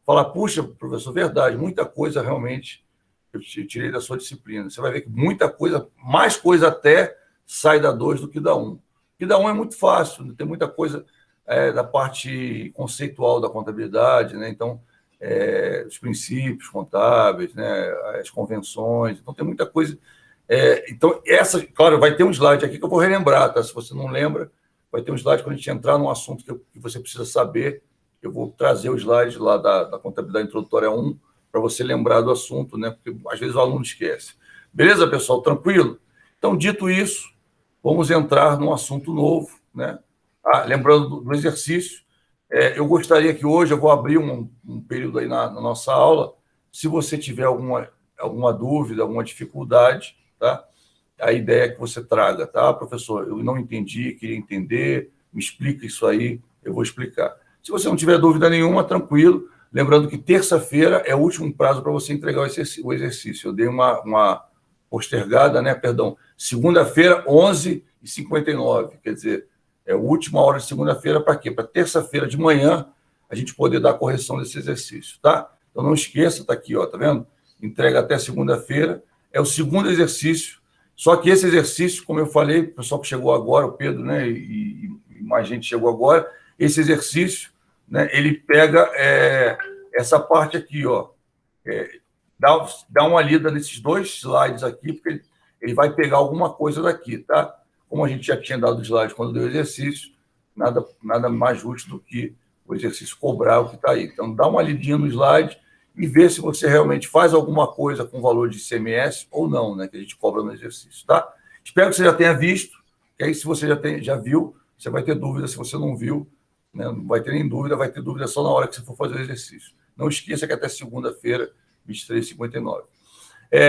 falar, puxa, professor, verdade, muita coisa realmente eu tirei da sua disciplina. Você vai ver que muita coisa, mais coisa até, sai da 2 do que da 1. E da 1 é muito fácil, tem muita coisa da parte conceitual da contabilidade, né? Então, os princípios contábeis, né? As convenções, então tem muita coisa. Então, claro, vai ter um slide aqui que eu vou relembrar, tá? Se você não lembra, vai ter um slide quando a gente entrar num assunto que você precisa saber. Eu vou trazer o slide lá da contabilidade introdutória 1 para você lembrar do assunto, né? Porque às vezes o aluno esquece. Beleza, pessoal? Tranquilo? Então, dito isso, vamos entrar num assunto novo, né? Lembrando do exercício, eu gostaria que hoje eu vou abrir um período aí na nossa aula. Se você tiver alguma dúvida, alguma dificuldade, tá? A ideia é que você traga, tá, professor? Eu não entendi, queria entender, me explica isso aí, eu vou explicar. Se você não tiver dúvida nenhuma, tranquilo. Lembrando que terça-feira é o último prazo para você entregar o exercício. Eu dei uma postergada, né? Perdão, segunda-feira, 11h59. Quer dizer, é a última hora de segunda-feira para quê? Para terça-feira de manhã a gente poder dar a correção desse exercício, tá? Então não esqueça, tá aqui, ó, tá vendo? Entrega até segunda-feira. É o segundo exercício. Só que esse exercício, como eu falei, o pessoal que chegou agora, o Pedro, né, e mais gente chegou agora, esse exercício, né, ele pega essa parte aqui, ó, dá uma lida nesses 2 slides aqui, porque ele vai pegar alguma coisa daqui, tá? Como a gente já tinha dado o slide quando deu o exercício, nada mais justo do que o exercício cobrar o que está aí. Então, dá uma lidinha no slide e vê se você realmente faz alguma coisa com valor de ICMS ou não, né, que a gente cobra no exercício, tá? Espero que você já tenha visto, que aí se você já viu, você vai ter dúvida. Se você não viu, né, não vai ter nem dúvida, vai ter dúvida só na hora que você for fazer o exercício. Não esqueça que até segunda-feira, 23h59.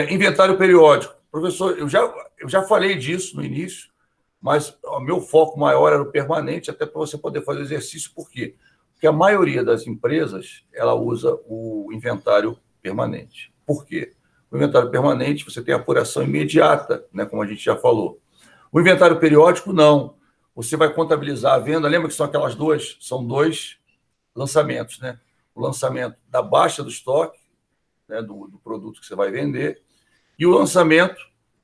Inventário periódico. Professor, eu já falei disso no início, mas o meu foco maior era o permanente, até para você poder fazer o exercício. Por quê? Porque a maioria das empresas ela usa o inventário permanente. Por quê? O inventário permanente, você tem apuração imediata, né, como a gente já falou. O inventário periódico, não. Você vai contabilizar a venda. Lembra que são dois lançamentos, né? O lançamento da baixa do estoque, né, do produto que você vai vender, e o lançamento,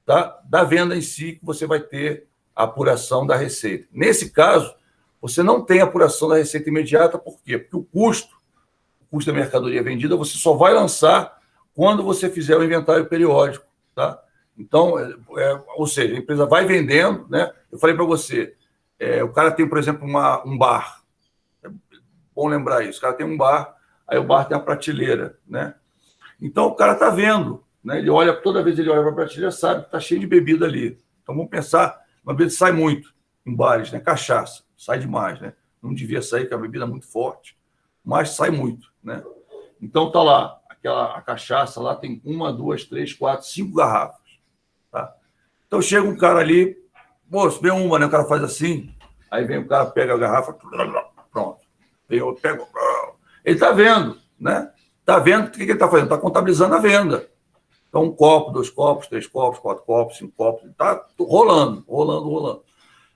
tá, da venda em si, que você vai ter a apuração da receita. Nesse caso, você não tem apuração da receita imediata. Por quê? Porque o custo da mercadoria vendida, você só vai lançar quando você fizer o inventário periódico, tá? Então, ou seja, a empresa vai vendendo, né? Eu falei para você, o cara tem, por exemplo, um bar. É bom lembrar isso. O cara tem um bar, aí o bar tem a prateleira, né? Então, o cara está vendo, né? Toda vez ele olha para a prateleira, sabe que está cheio de bebida ali. Então, vamos pensar, uma bebida sai muito em bares, né? Cachaça, sai demais, né? não devia sair, porque a bebida é muito forte, mas sai muito, né? Então tá lá, a cachaça lá tem 1, 2, 3, 4, 5 garrafas, tá? Então chega um cara ali, moço, vem uma, né? O cara faz assim, aí vem o cara, pega a garrafa, pronto. Vem outro, pega. Ele tá vendo, né? Tá vendo o que ele tá fazendo? Tá contabilizando a venda. Então, 1 copo, 2 copos, 3 copos, 4 copos, 5 copos, tá rolando, rolando, rolando.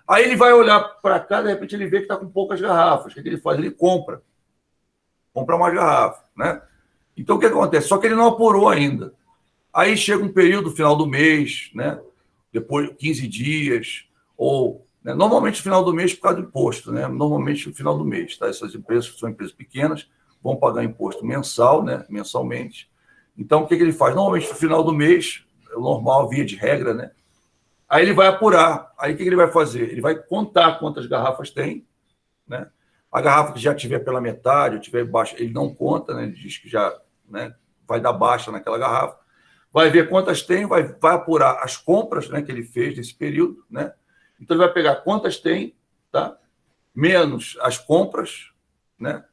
Aí ele vai olhar para cá, de repente ele vê que está com poucas garrafas. O que ele faz? Ele compra mais garrafas, né? Então, o que acontece? Só que ele não apurou ainda. Aí chega um período, final do mês, né? Depois 15 dias, ou né? Normalmente no final do mês por causa do imposto, né? Normalmente no final do mês, tá? Essas empresas que são empresas pequenas vão pagar imposto mensal, né? Mensalmente. Então, o que ele faz? Normalmente no final do mês, é normal, via de regra, né? Aí ele vai apurar. Aí o que ele vai fazer? Ele vai contar quantas garrafas tem, né? A garrafa que já tiver pela metade, ou tiver baixa, ele não conta, né? Ele diz que já, né, vai dar baixa naquela garrafa. Vai ver quantas tem, vai apurar as compras, né, que ele fez nesse período, né? Então ele vai pegar quantas tem, tá? Menos as compras, né?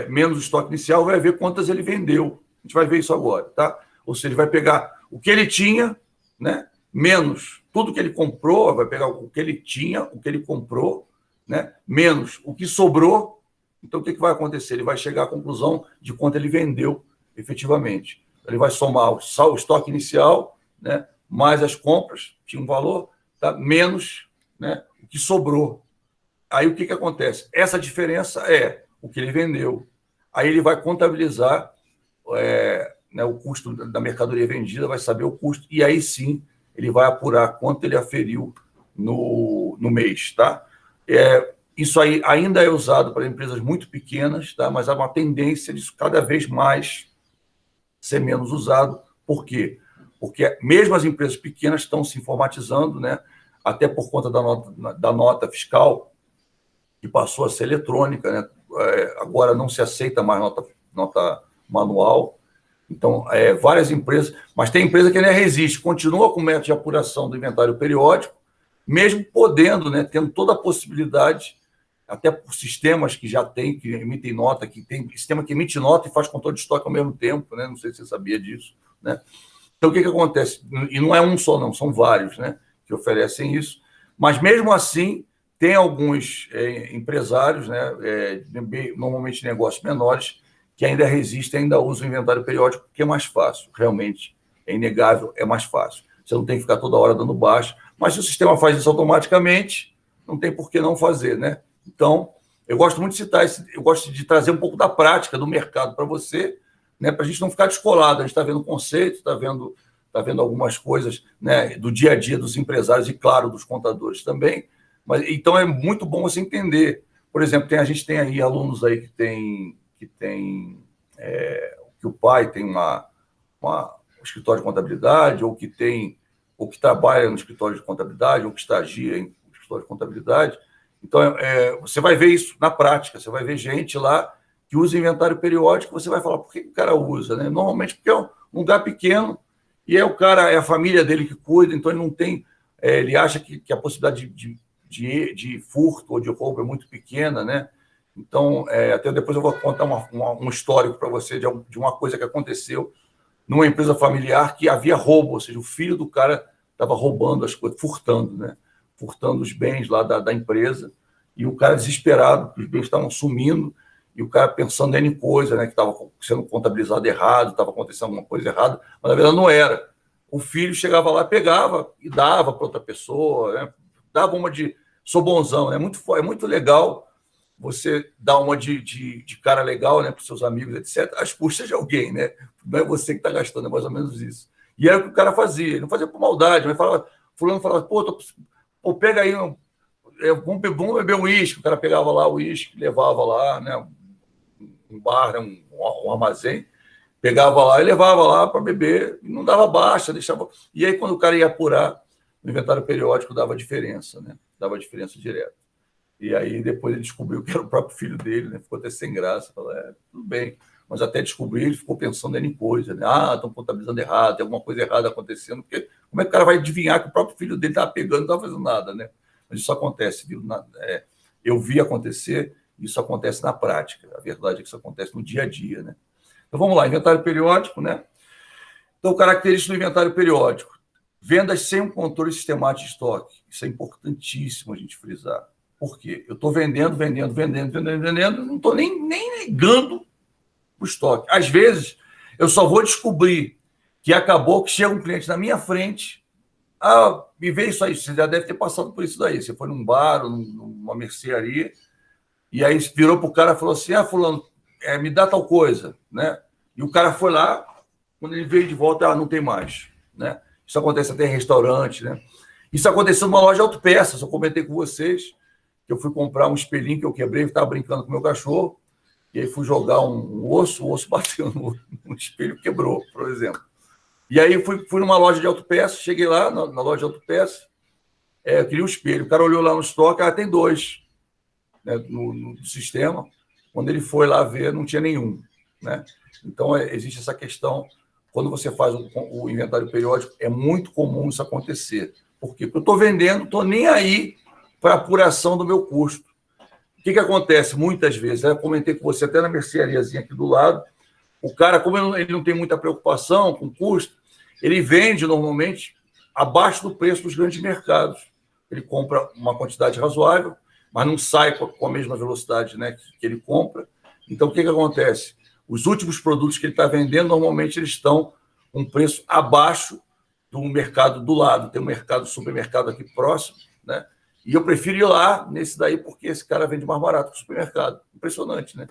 Menos o estoque inicial, vai ver quantas ele vendeu. A gente vai ver isso agora, tá? Ou seja, ele vai pegar o que ele tinha, né? Menos tudo que ele comprou, vai pegar o que ele tinha, o que ele comprou, né? Menos o que sobrou. Então, o que vai acontecer? Ele vai chegar à conclusão de quanto ele vendeu efetivamente. Ele vai somar o estoque inicial, né? Mais as compras, tinha um valor, tá? Menos, né? O que sobrou. Aí, o que acontece? Essa diferença é o que ele vendeu. Aí, ele vai contabilizar né, o custo da mercadoria vendida, vai saber o custo, e aí sim ele vai apurar quanto ele aferiu no mês, tá? Isso aí ainda é usado para empresas muito pequenas, tá? Mas há uma tendência disso cada vez mais ser menos usado. Por quê? Porque mesmo as empresas pequenas estão se informatizando, né? Até por conta da nota fiscal, que passou a ser eletrônica, né? Agora não se aceita mais nota manual. Então, várias empresas, mas tem empresa que ainda resiste, continua com o método de apuração do inventário periódico, mesmo podendo, né, tendo toda a possibilidade, até por sistemas que já tem, que emitem nota, que tem sistema que emite nota e faz controle de estoque ao mesmo tempo, né? Não sei se você sabia disso, né? Então, o que acontece? E não é um só, não, são vários, né, que oferecem isso, mas mesmo assim, tem alguns empresários, né, normalmente negócios menores, que ainda resistem, ainda usam o inventário periódico, porque é mais fácil, realmente, é inegável, é mais fácil. Você não tem que ficar toda hora dando baixa, mas se o sistema faz isso automaticamente, não tem por que não fazer, né? Então, eu gosto muito de citar eu gosto de trazer um pouco da prática do mercado para você, né, para a gente não ficar descolado. A gente está vendo conceito, está vendo algumas coisas, né, do dia a dia dos empresários e, claro, dos contadores também. Mas, então, é muito bom você entender. Por exemplo, a gente tem aí alunos aí que o pai tem um escritório de contabilidade, ou que trabalha no escritório de contabilidade, ou que estagia em escritório de contabilidade. Então, você vai ver isso na prática, você vai ver gente lá que usa inventário periódico, você vai falar, por que o cara usa, né? Normalmente porque é um lugar pequeno, e o cara, é a família dele que cuida, então ele não tem, ele acha que a possibilidade de furto ou de roubo é muito pequena, né? Então, até depois eu vou contar um histórico para você de uma coisa que aconteceu numa empresa familiar que havia roubo, ou seja, o filho do cara estava roubando as coisas, furtando, né? Furtando os bens lá da empresa, e o cara desesperado, os bens estavam sumindo, e o cara pensando em coisa, né? Que estava sendo contabilizado errado, estava acontecendo alguma coisa errada, mas na verdade não era. O filho chegava lá, pegava e dava para outra pessoa, né? Dava uma de sou bonzão, né? É muito legal você dar uma de cara legal, né, para os seus amigos, etc., às custas de alguém, né? Não é você que está gastando, é mais ou menos isso. E era o que o cara fazia, ele não fazia por maldade, mas fulano falava, pô, pega aí, vamos beber um uísque, o cara pegava lá o uísque, levava lá, né, um bar, né, um armazém, pegava lá e levava lá para beber, e não dava baixa, deixava. E aí, quando o cara ia apurar, o inventário periódico dava diferença, né? Dava diferença direta. E aí depois ele descobriu que era o próprio filho dele, né? Ficou até sem graça. Falou, tudo bem. Mas até descobrir, ele ficou pensando em coisa, né? Estão contabilizando errado, tem alguma coisa errada acontecendo. Porque como é que o cara vai adivinhar que o próprio filho dele estava pegando e não estava fazendo nada, né? Mas isso acontece, viu? eu vi acontecer, isso acontece na prática. A verdade é que isso acontece no dia a dia, né? Então, vamos lá, inventário periódico, né? Então, característica do inventário periódico. Vendas sem um controle sistemático de estoque. Isso é importantíssimo a gente frisar. Por quê? Eu estou vendendo, não estou nem ligando o estoque. Às vezes, eu só vou descobrir que acabou, que chega um cliente na minha frente, me vê isso aí, você já deve ter passado por isso daí. Você foi num bar ou numa mercearia, e aí virou para o cara e falou assim, fulano, me dá tal coisa, né? E o cara foi lá, quando ele veio de volta, não tem mais, né? Isso acontece até em restaurante, né? Isso aconteceu numa loja de autopeças, eu comentei com vocês, que eu fui comprar um espelhinho que eu quebrei, estava brincando com o meu cachorro, e aí fui jogar um osso, o osso bateu no espelho, quebrou, por exemplo. E aí fui numa loja de autopeças, cheguei lá na loja de autopeças, eu queria um espelho. O cara olhou lá no estoque, tem 2, né, no sistema. Quando ele foi lá ver, não tinha nenhum, né? Então, existe essa questão. Quando você faz o inventário periódico, é muito comum isso acontecer. Por quê? Porque eu estou vendendo, não estou nem aí para a apuração do meu custo. O que acontece muitas vezes? Eu comentei com você até na merceariazinha aqui do lado. O cara, como ele não tem muita preocupação com custo, ele vende normalmente abaixo do preço dos grandes mercados. Ele compra uma quantidade razoável, mas não sai com a mesma velocidade, né, que ele compra. Então, o que acontece? Os últimos produtos que ele está vendendo, normalmente, eles estão com um preço abaixo do mercado do lado. Tem um mercado, supermercado aqui próximo, né? E eu prefiro ir lá nesse daí, porque esse cara vende mais barato que o supermercado. Impressionante, né?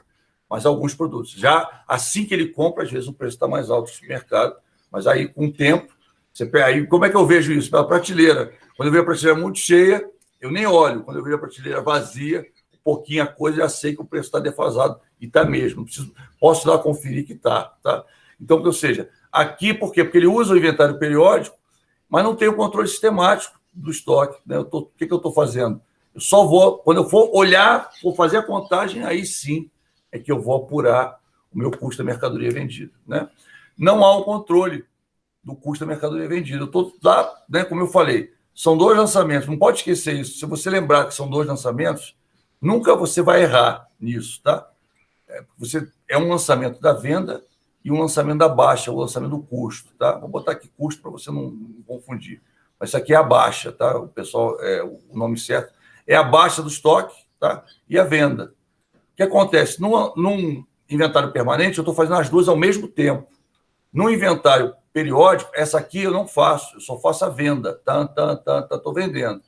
Mas alguns produtos. Já assim que ele compra, às vezes o preço está mais alto do supermercado, mas aí, com o tempo, você pega aí. Como é que eu vejo isso? Pela prateleira. Quando eu vejo a prateleira muito cheia, eu nem olho. Quando eu vejo a prateleira vazia, um pouquinho a coisa, já sei que o preço está defasado, e está mesmo. Posso lá conferir que está. Tá? Então, ou seja, aqui, por quê? Porque ele usa o inventário periódico, mas não tem o controle sistemático do estoque. Né? O que eu estou fazendo? Eu só vou, quando eu for olhar, for fazer a contagem, aí sim é que eu vou apurar o meu custo da mercadoria vendida. Né? Não há um controle do custo da mercadoria vendida. Eu estou lá, né, como eu falei, são 2 lançamentos, não pode esquecer isso. Se você lembrar que são 2 lançamentos, nunca você vai errar nisso, tá? É um lançamento da venda e um lançamento da baixa, o lançamento do custo, tá? Vou botar aqui custo para você não confundir. Mas isso aqui é a baixa, tá? O pessoal, o nome certo é a baixa do estoque, tá? E a venda. O que acontece? Num inventário permanente, eu estou fazendo as 2 ao mesmo tempo. No inventário periódico, essa aqui eu não faço, eu só faço a venda. Estou vendendo.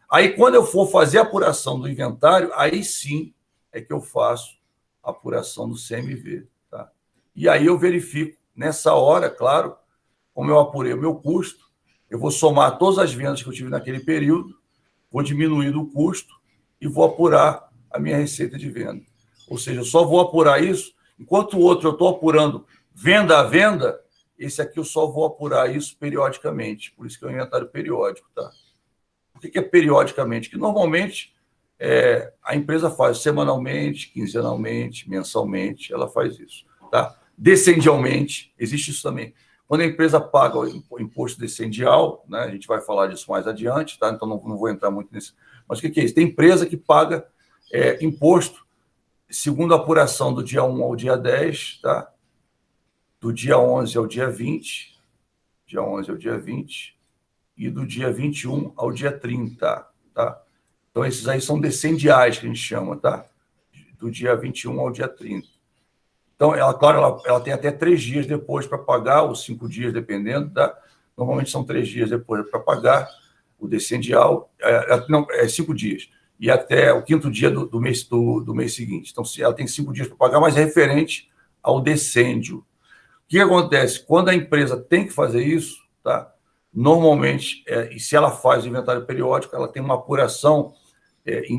Aí, quando eu for fazer a apuração do inventário, aí sim é que eu faço a apuração do CMV. Tá? E aí eu verifico, nessa hora, claro, como eu apurei o meu custo, eu vou somar todas as vendas que eu tive naquele período, vou diminuir o custo e vou apurar a minha receita de venda. Ou seja, eu só vou apurar isso, enquanto o outro eu estou apurando venda a venda, esse aqui eu só vou apurar isso periodicamente. Por isso que é um inventário periódico. Tá? Por que é periodicamente? Que normalmente a empresa faz semanalmente, quinzenalmente, mensalmente, ela faz isso. Tá? Descendialmente, existe isso também. Quando a empresa paga o imposto descendial, né, a gente vai falar disso mais adiante, tá? Então não vou entrar muito nisso. Mas o que é isso? Tem empresa que paga imposto segundo a apuração do dia 1 ao dia 10, tá? Do dia 11 ao dia 20, dia 11 ao dia 20, e do dia 21 ao dia 30, tá? Então, esses aí são descendiais, que a gente chama, tá? Do dia 21 ao dia 30. Então, claro, ela tem até 3 dias depois para pagar, ou 5 dias, dependendo, tá? Normalmente são 3 dias depois para pagar o descendial, não, 5 dias, e até o 5º dia do mês seguinte. Então, ela tem 5 dias para pagar, mas é referente ao decêndio. O que acontece? Quando a empresa tem que fazer isso, tá? Normalmente, e se ela faz o inventário periódico, ela tem uma apuração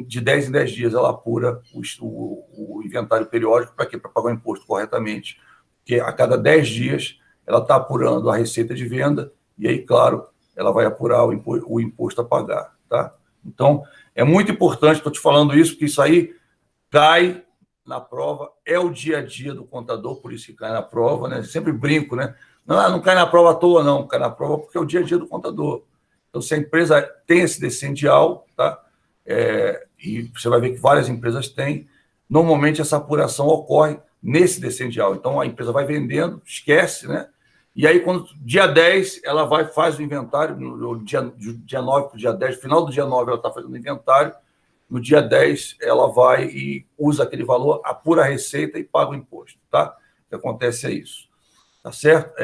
de 10 em 10 dias, ela apura o inventário periódico. Para quê? Para pagar o imposto corretamente. Porque a cada 10 dias ela está apurando a receita de venda e aí, claro, ela vai apurar o imposto a pagar. Tá? Então, é muito importante, estou te falando isso, porque isso aí cai na prova, é o dia a dia do contador, por isso que cai na prova, né? Sempre brinco, né? Não cai na prova à toa, não, cai na prova porque é o dia a dia do contador. Então, se a empresa tem esse descendial, tá? e você vai ver que várias empresas têm, normalmente essa apuração ocorre nesse descendial. Então, a empresa vai vendendo, esquece, né? E aí, quando dia 10, ela faz o inventário, no dia 9 para o dia 10, no final do dia 9, ela está fazendo o inventário, no dia 10, ela vai e usa aquele valor, apura a receita e paga o imposto, tá? O que acontece é isso, tá certo?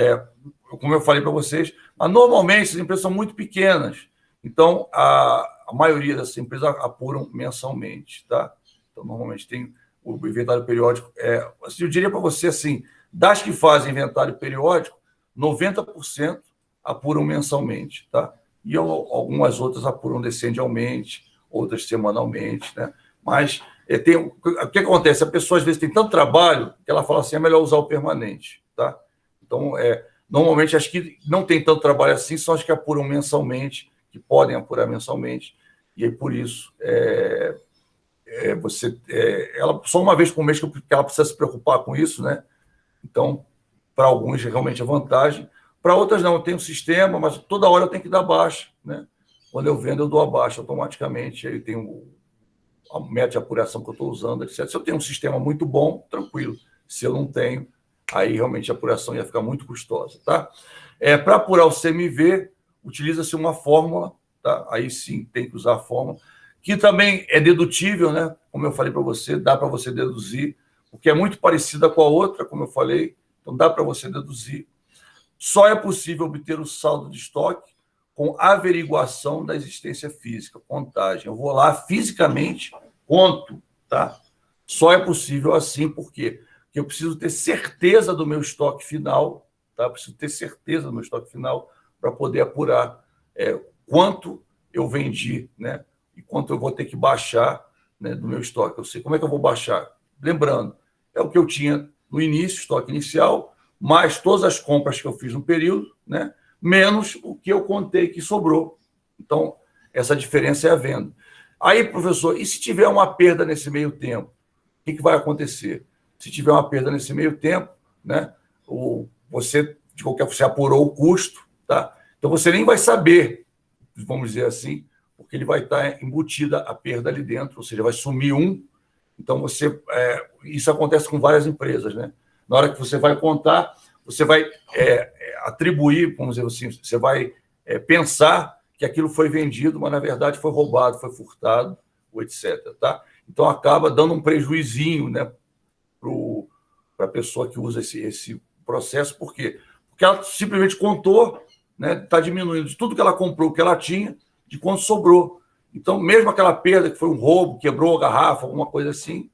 Como eu falei para vocês, mas normalmente essas empresas são muito pequenas, então a maioria dessas empresas apuram mensalmente, tá? Então, normalmente tem o inventário periódico. Assim, eu diria para você assim, das que fazem inventário periódico, 90% apuram mensalmente, tá? E algumas outras apuram descendialmente, outras semanalmente, né? Mas o que acontece? A pessoa, às vezes, tem tanto trabalho que ela fala assim, é melhor usar o permanente, tá? Então, normalmente, as que não tem tanto trabalho assim são as que apuram mensalmente, que podem apurar mensalmente, e aí, por isso, ela só uma vez por mês que ela precisa se preocupar com isso, né? Então, para alguns, realmente é vantagem. Para outras, não. Eu tenho um sistema, mas toda hora eu tenho que dar baixa, né? Quando eu vendo, eu dou a baixa automaticamente. Aí tem a método de apuração que eu estou usando, etc. Se eu tenho um sistema muito bom, tranquilo. Se eu não tenho, aí realmente a apuração ia ficar muito custosa, tá? Para apurar o CMV, utiliza-se uma fórmula, tá? Aí sim tem que usar a fórmula, que também é dedutível, né? Como eu falei para você, dá para você deduzir, porque é muito parecida com a outra, como eu falei, então dá para você deduzir. Só é possível obter o saldo de estoque com averiguação da existência física, contagem. Eu vou lá fisicamente, conto, tá? Só é possível assim, por quê? Porque eu preciso ter certeza do meu estoque final, tá? Eu preciso ter certeza do meu estoque final para poder apurar quanto eu vendi, né? E quanto eu vou ter que baixar, né, do meu estoque. Eu sei como é que eu vou baixar. Lembrando, é o que eu tinha no início, estoque inicial, mais todas as compras que eu fiz no período, né? Menos o que eu contei que sobrou. Então, essa diferença é a venda. Aí, professor, e se tiver uma perda nesse meio tempo? O que vai acontecer? Se tiver uma perda nesse meio tempo, né? Você, de qualquer forma, você apurou o custo, tá? Então, você nem vai saber, vamos dizer assim, porque ele vai estar embutida a perda ali dentro, ou seja, vai sumir um. Então, isso acontece com várias empresas, né? Na hora que você vai contar, você vai atribuir, vamos dizer assim, você vai pensar que aquilo foi vendido, mas, na verdade, foi roubado, foi furtado, ou etc. Tá? Então, acaba dando um prejuizinho, né, para a pessoa que usa esse processo. Por quê? Porque ela simplesmente contou, né, está diminuindo de tudo que ela comprou, que ela tinha, de quanto sobrou. Então, mesmo aquela perda que foi um roubo, quebrou a garrafa, alguma coisa assim,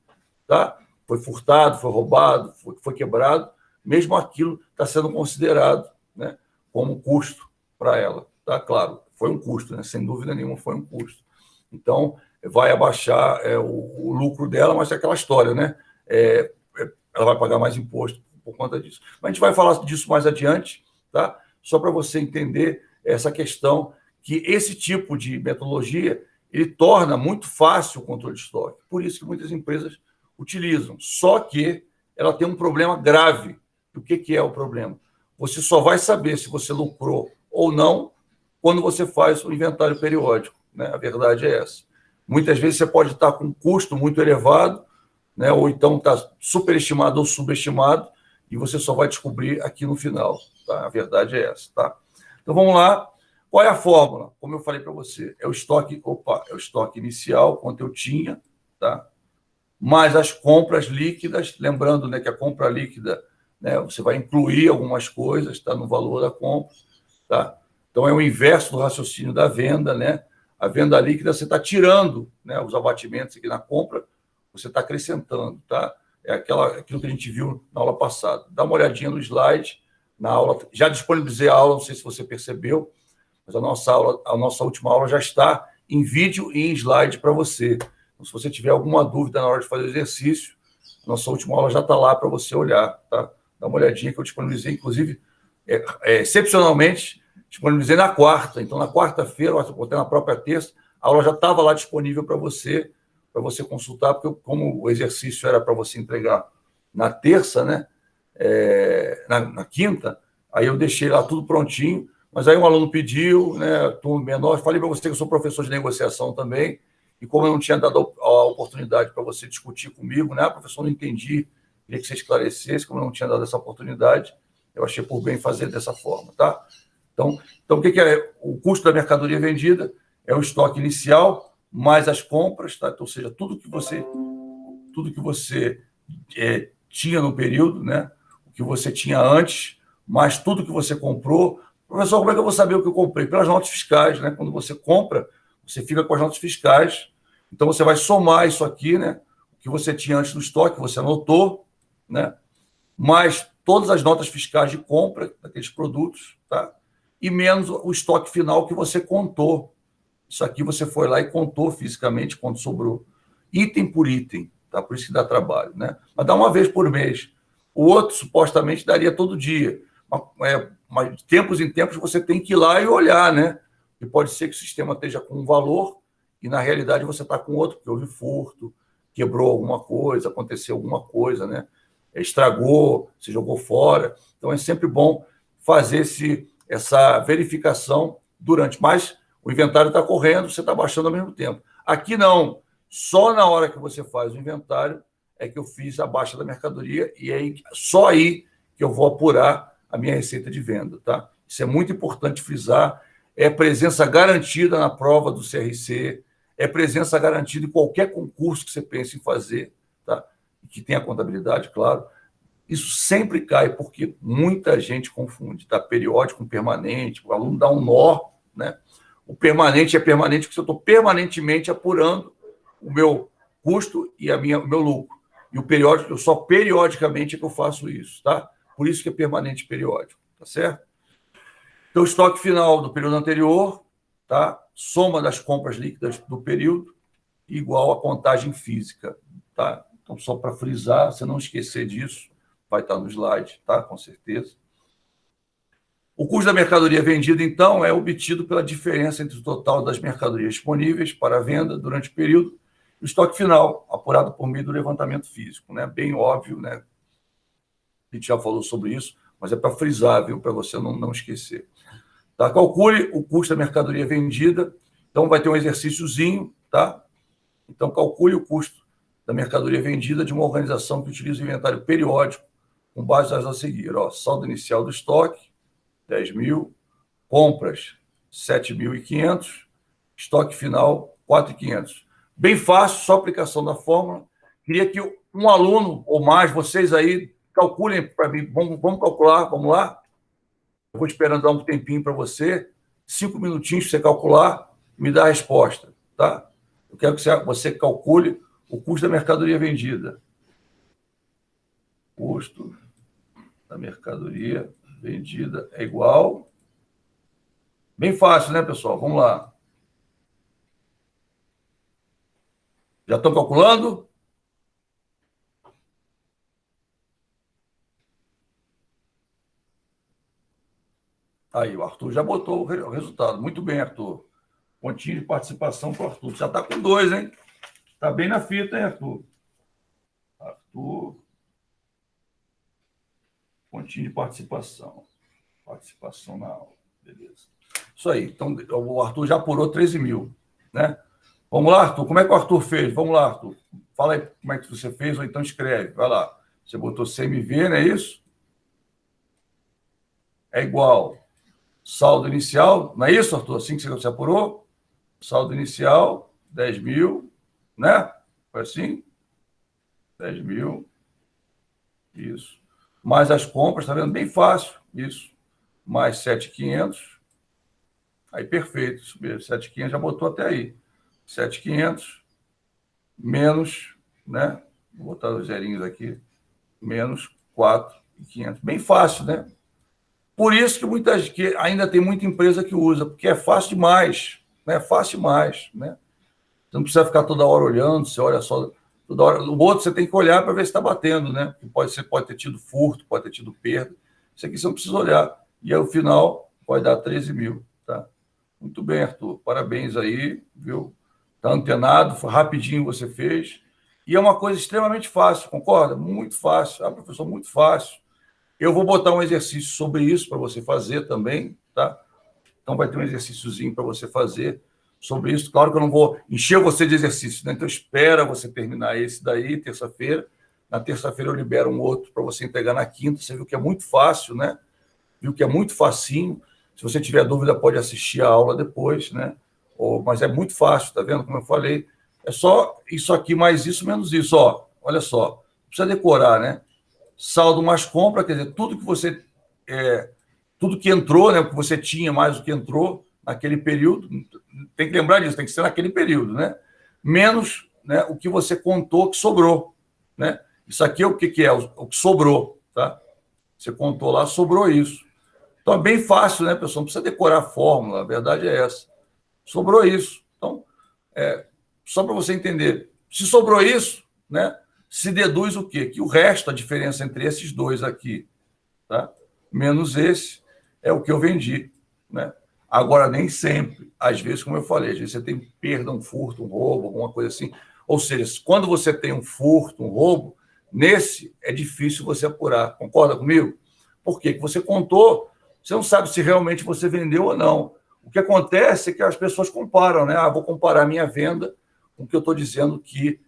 tá? Foi furtado, foi roubado, foi quebrado, mesmo aquilo está sendo considerado, né, como custo para ela. Tá? Claro, foi um custo, né? Sem dúvida nenhuma foi um custo. Então, vai abaixar o lucro dela, mas é aquela história, né? Ela vai pagar mais imposto por conta disso. Mas a gente vai falar disso mais adiante, tá? Só para você entender essa questão, que esse tipo de metodologia ele torna muito fácil o controle de estoque. Por isso que muitas empresas utilizam. Só que ela tem um problema grave. O que é o problema? Você só vai saber se você lucrou ou não quando você faz o inventário periódico, né? A verdade é essa. Muitas vezes você pode estar com um custo muito elevado, né? Ou então está superestimado ou subestimado, e você só vai descobrir aqui no final. Tá? A verdade é essa. Tá? Então vamos lá. Qual é a fórmula? Como eu falei para você, é o estoque inicial, quanto eu tinha, tá? Mais as compras líquidas, lembrando, né, que a compra líquida, né, você vai incluir algumas coisas, tá, no valor da compra, tá? Então é o inverso do raciocínio da venda, né? A venda líquida você está tirando, né, os abatimentos aqui na compra, você está acrescentando, tá? É aquilo que a gente viu na aula passada. Dá uma olhadinha no slide, na aula, já disponibilizei a aula, não sei se você percebeu, mas a nossa última aula já está em vídeo e em slide para você. Então, se você tiver alguma dúvida na hora de fazer o exercício, a nossa última aula já está lá para você olhar, tá? Dá uma olhadinha que eu disponibilizei, inclusive, excepcionalmente, disponibilizei na quarta. Então, na quarta-feira, eu botei na própria terça, a aula já estava lá disponível para você consultar, porque como o exercício era para você entregar na terça, né? Na quinta, aí eu deixei lá tudo prontinho, mas aí um aluno pediu, né, turma menor, falei para você que eu sou professor de negociação também, e como eu não tinha dado a oportunidade para você discutir comigo, né? Professor, não entendi, queria que você esclarecesse, como eu não tinha dado essa oportunidade, eu achei por bem fazer dessa forma, tá? Então o que é o custo da mercadoria vendida? É o estoque inicial mais as compras, tá? Então, ou seja, tudo que você tinha no período, né? O que você tinha antes, mais tudo que você comprou. Professor, como é que eu vou saber o que eu comprei? Pelas notas fiscais, né? Quando você compra, você fica com as notas fiscais. Então, você vai somar isso aqui, né? O que você tinha antes do estoque, você anotou, né? Mais todas as notas fiscais de compra daqueles produtos, tá? E menos o estoque final que você contou. Isso aqui você foi lá e contou fisicamente quanto sobrou. Item por item, tá? Por isso que dá trabalho, né? Mas dá uma vez por mês. O outro, supostamente, daria todo dia. Mas de tempos em tempos você tem que ir lá e olhar, né? E pode ser que o sistema esteja com um valor e, na realidade, você está com outro, porque houve furto, quebrou alguma coisa, aconteceu alguma coisa, né? Estragou, se jogou fora. Então, é sempre bom fazer essa verificação durante. Mas o inventário está correndo, você está baixando ao mesmo tempo. Aqui não. Só na hora que você faz o inventário é que eu fiz a baixa da mercadoria e aí, só aí que eu vou apurar a minha receita de venda, tá? Isso é muito importante frisar. É presença garantida na prova do CRC, é presença garantida em qualquer concurso que você pense em fazer, tá? Que tenha contabilidade, claro. Isso sempre cai, porque muita gente confunde, tá? Periódico com permanente, o aluno dá um nó, né? O permanente é permanente porque eu estou permanentemente apurando o meu custo e o meu lucro. E o periódico, eu só periodicamente é que eu faço isso, tá? Por isso que é permanente periódico, tá certo? Então, o estoque final do período anterior, tá? Soma das compras líquidas do período, igual a contagem física, tá? Então, só para frisar, você não esquecer disso, vai estar no slide, tá? Com certeza. O custo da mercadoria vendida, então, é obtido pela diferença entre o total das mercadorias disponíveis para venda durante o período e o estoque final, apurado por meio do levantamento físico, né? Bem óbvio, né? A gente já falou sobre isso, mas é para frisar, viu? Para você não esquecer. Tá? Calcule o custo da mercadoria vendida. Então, vai ter um exercíciozinho, tá? Então, calcule o custo da mercadoria vendida de uma organização que utiliza o inventário periódico com base nas a seguir. Ó, saldo inicial do estoque, 10 mil. Compras, 7.500. Estoque final, 4.500. Bem fácil, só aplicação da fórmula. Queria que um aluno ou mais, vocês aí, calculem para mim. Vamos calcular, vamos lá? Eu vou esperando dar um tempinho para você, 5 minutinhos para você calcular e me dar a resposta, tá? Eu quero que você calcule o custo da mercadoria vendida. Custo da mercadoria vendida é igual. Bem fácil, né, pessoal? Vamos lá. Já estão calculando? Aí, o Arthur já botou o resultado. Muito bem, Arthur. Pontinho de participação para o Arthur. Já está com 2, hein? Está bem na fita, hein, Arthur? Arthur. Pontinho de participação. Participação na aula. Beleza. Isso aí. Então, o Arthur já apurou 13 mil, né? Vamos lá, Arthur. Como é que o Arthur fez? Vamos lá, Arthur. Fala aí como é que você fez, ou então escreve. Vai lá. Você botou CMV, não é isso? É igual saldo inicial, não é isso, Arthur? Assim que você apurou? Saldo inicial, 10 mil, né? Foi assim? 10 mil. Isso. Mais as compras, tá vendo? Bem fácil. Isso. Mais 7.500. Aí, perfeito. Isso mesmo. 7.500 já botou até aí. 7.500 menos, né? Vou botar os zerinhos aqui. Menos 4.500. Bem fácil, né? Por isso que ainda tem muita empresa que usa, porque é fácil demais, né? É fácil demais, né? Você não precisa ficar toda hora olhando, você olha só toda hora. O outro você tem que olhar para ver se está batendo, né? Você pode ter tido furto, pode ter tido perda. Isso aqui você não precisa olhar. E aí, o final vai dar 13 mil, tá? Muito bem, Arthur. Parabéns aí, viu? Está antenado, foi rapidinho você fez. E é uma coisa extremamente fácil, concorda? Muito fácil. Ah, professor, muito fácil. Eu vou botar um exercício sobre isso para você fazer também, tá? Então, vai ter um exercíciozinho para você fazer sobre isso. Claro que eu não vou encher você de exercício, né? Então espera você terminar esse daí, terça-feira. Na terça-feira eu libero um outro para você entregar na quinta. Você viu que é muito fácil, né? Viu que é muito facinho. Se você tiver dúvida, pode assistir a aula depois, né? Mas é muito fácil, tá vendo? Como eu falei, é só isso aqui, mais isso, menos isso. Ó, olha só, não precisa decorar, né? Saldo mais compra, quer dizer, tudo que você... tudo que entrou, né? O que você tinha mais o que entrou naquele período, tem que lembrar disso, tem que ser naquele período, né? Menos, né, o que você contou que sobrou, né? Isso aqui é o que é? O que sobrou, tá? Você contou lá, sobrou isso. Então é bem fácil, né, pessoal? Não precisa decorar a fórmula, a verdade é essa. Sobrou isso. Então, só para você entender, se sobrou isso, né, se deduz o quê? Que o resto, a diferença entre esses dois aqui, tá? Menos esse, é o que eu vendi, né? Agora, nem sempre. Às vezes, como eu falei, às vezes você tem perda, um furto, um roubo, alguma coisa assim. Ou seja, quando você tem um furto, um roubo, nesse é difícil você apurar. Concorda comigo? Por quê? Porque você contou, você não sabe se realmente você vendeu ou não. O que acontece é que as pessoas comparam, né? Vou comparar a minha venda com o que eu estou dizendo que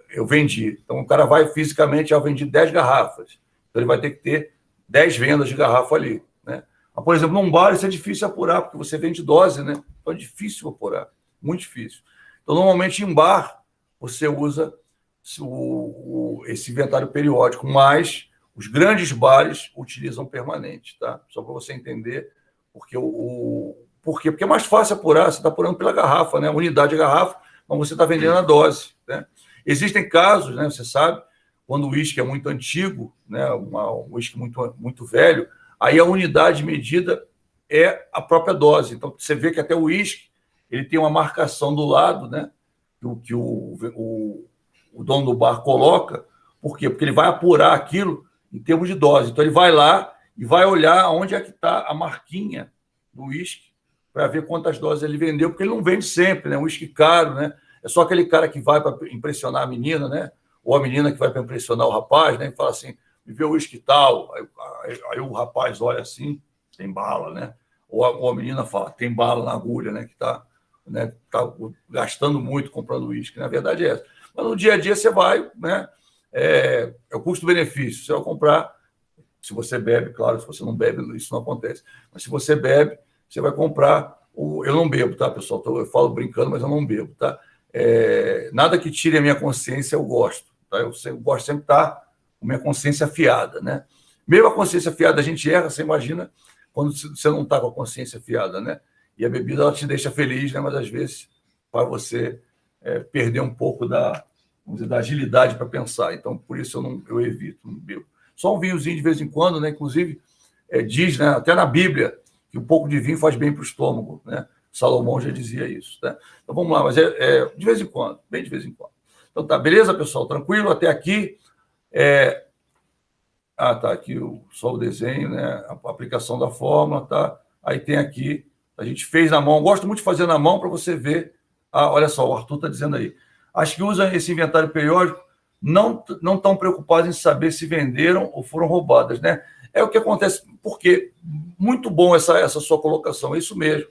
eu vendi. Então, o cara vai fisicamente, eu vendi 10 garrafas. Então, ele vai ter que ter 10 vendas de garrafa ali, né? Mas, por exemplo, num bar isso é difícil apurar, porque você vende dose, né? Então é difícil apurar, muito difícil. Então, normalmente, em bar, você usa esse inventário periódico, mas os grandes bares utilizam permanente, tá? Só para você entender, porque por quê? Porque é mais fácil apurar, você está apurando pela garrafa, né? A unidade de garrafa, mas você está vendendo a dose, né? Existem casos, né? Você sabe, quando o uísque é muito antigo, né? Um uísque muito, muito velho, aí a unidade medida é a própria dose. Então, você vê que até o uísque ele tem uma marcação do lado, né? Que o dono do bar coloca. Por quê? Porque ele vai apurar aquilo em termos de dose. Então, ele vai lá e vai olhar onde é que está a marquinha do uísque para ver quantas doses ele vendeu, porque ele não vende sempre, né? Um uísque caro, né? É só aquele cara que vai para impressionar a menina, né? Ou a menina que vai para impressionar o rapaz, né? E fala assim, me vê o uísque tal. Aí o rapaz olha assim, tem bala, né? Ou a menina fala, tem bala na agulha, né? Que está, né, tá gastando muito comprando uísque. Na verdade é essa. Mas no dia a dia você vai, né? É o custo-benefício. Você vai comprar, se você bebe, claro, se você não bebe, isso não acontece. Mas se você bebe, você vai comprar. Eu não bebo, tá, pessoal? Eu falo brincando, mas eu não bebo, tá? Nada que tire a minha consciência, eu gosto. Tá? Eu gosto sempre de estar com a minha consciência afiada, né? Mesmo a consciência afiada, a gente erra, você imagina quando você não está com a consciência afiada, né? E a bebida, ela te deixa feliz, né? Mas às vezes para você perder um pouco vamos dizer, da agilidade para pensar. Então, por isso eu evito, não bebo. Só um vinhozinho de vez em quando, né? Inclusive, diz, né? Até na Bíblia, que um pouco de vinho faz bem para o estômago, né? Salomão já dizia isso, né? Então vamos lá, mas de vez em quando, bem de vez em quando. Então tá, beleza, pessoal? Tranquilo até aqui? Tá aqui só o desenho, né? A aplicação da fórmula, tá? Aí tem aqui, a gente fez na mão. Gosto muito de fazer na mão para você ver. Olha só, o Arthur está dizendo aí. As que usam esse inventário periódico não estão preocupadas em saber se venderam ou foram roubadas, né? É o que acontece, porque muito bom essa sua colocação, é isso mesmo.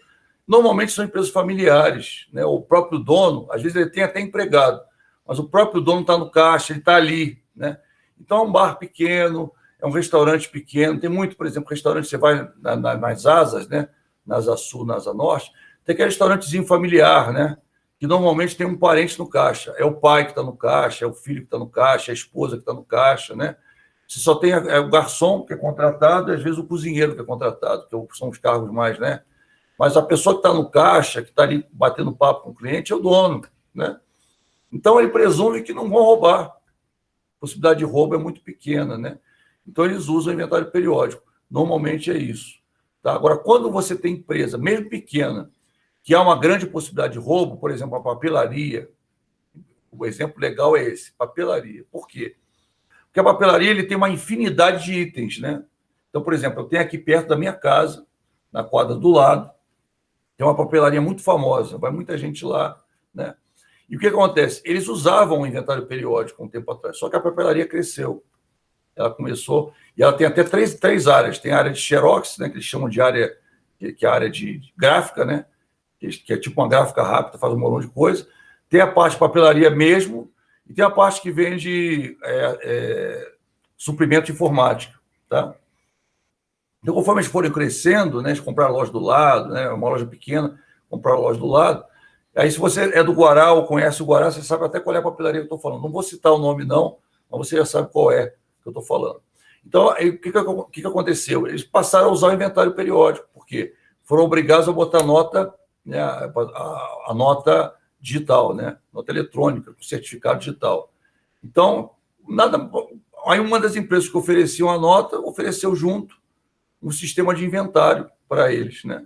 Normalmente são empresas familiares, né? O próprio dono, às vezes ele tem até empregado, mas o próprio dono está no caixa, ele está ali, né? Então é um bar pequeno, é um restaurante pequeno, tem muito, por exemplo, restaurante, você vai nas Asas, né? Na Asa Sul, na Asa Norte, tem aquele restaurantezinho familiar, né? Que normalmente tem um parente no caixa. É o pai que está no caixa, é o filho que está no caixa, é a esposa que está no caixa, né? Você só tem o garçom que é contratado e, às vezes, o cozinheiro que é contratado, que são os cargos mais, né? Mas a pessoa que está no caixa, que está ali batendo papo com o cliente, é o dono, né? Então, ele presume que não vão roubar. A possibilidade de roubo é muito pequena, né? Então, eles usam o inventário periódico. Normalmente é isso. Tá? Agora, quando você tem empresa, mesmo pequena, que há uma grande possibilidade de roubo, por exemplo, a papelaria, o exemplo legal é esse, papelaria. Por quê? Porque a papelaria ele tem uma infinidade de itens, né? Então, por exemplo, eu tenho aqui perto da minha casa, na quadra do lado, tem uma papelaria muito famosa, vai muita gente lá, né? E o que acontece? Eles usavam o inventário periódico um tempo atrás, só que a papelaria cresceu. Ela começou, e ela tem até três áreas. Tem a área de xerox, né, que eles chamam de área, que é a área de gráfica, né? que é tipo uma gráfica rápida, faz um monte de coisa. Tem a parte de papelaria mesmo, e tem a parte que vende suprimento de informática. Tá? Então, conforme eles forem crescendo, né, eles compraram a loja do lado, né, uma loja pequena, compraram a loja do lado. Aí, se você é do Guará ou conhece o Guará, você sabe até qual é a papelaria que eu estou falando. Não vou citar o nome, não, mas você já sabe qual é que eu estou falando. Então, aí, o que aconteceu? Eles passaram a usar o inventário periódico, porque foram obrigados a botar nota, né, a nota digital, né, nota eletrônica, com certificado digital. Então, nada. Aí, uma das empresas que ofereciam a nota ofereceu junto um sistema de inventário para eles, né?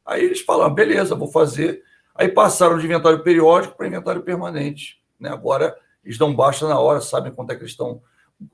Aí eles falaram, beleza, vou fazer. Aí passaram de inventário periódico para inventário permanente, né? Agora eles dão baixa na hora, sabem quanto é que eles estão.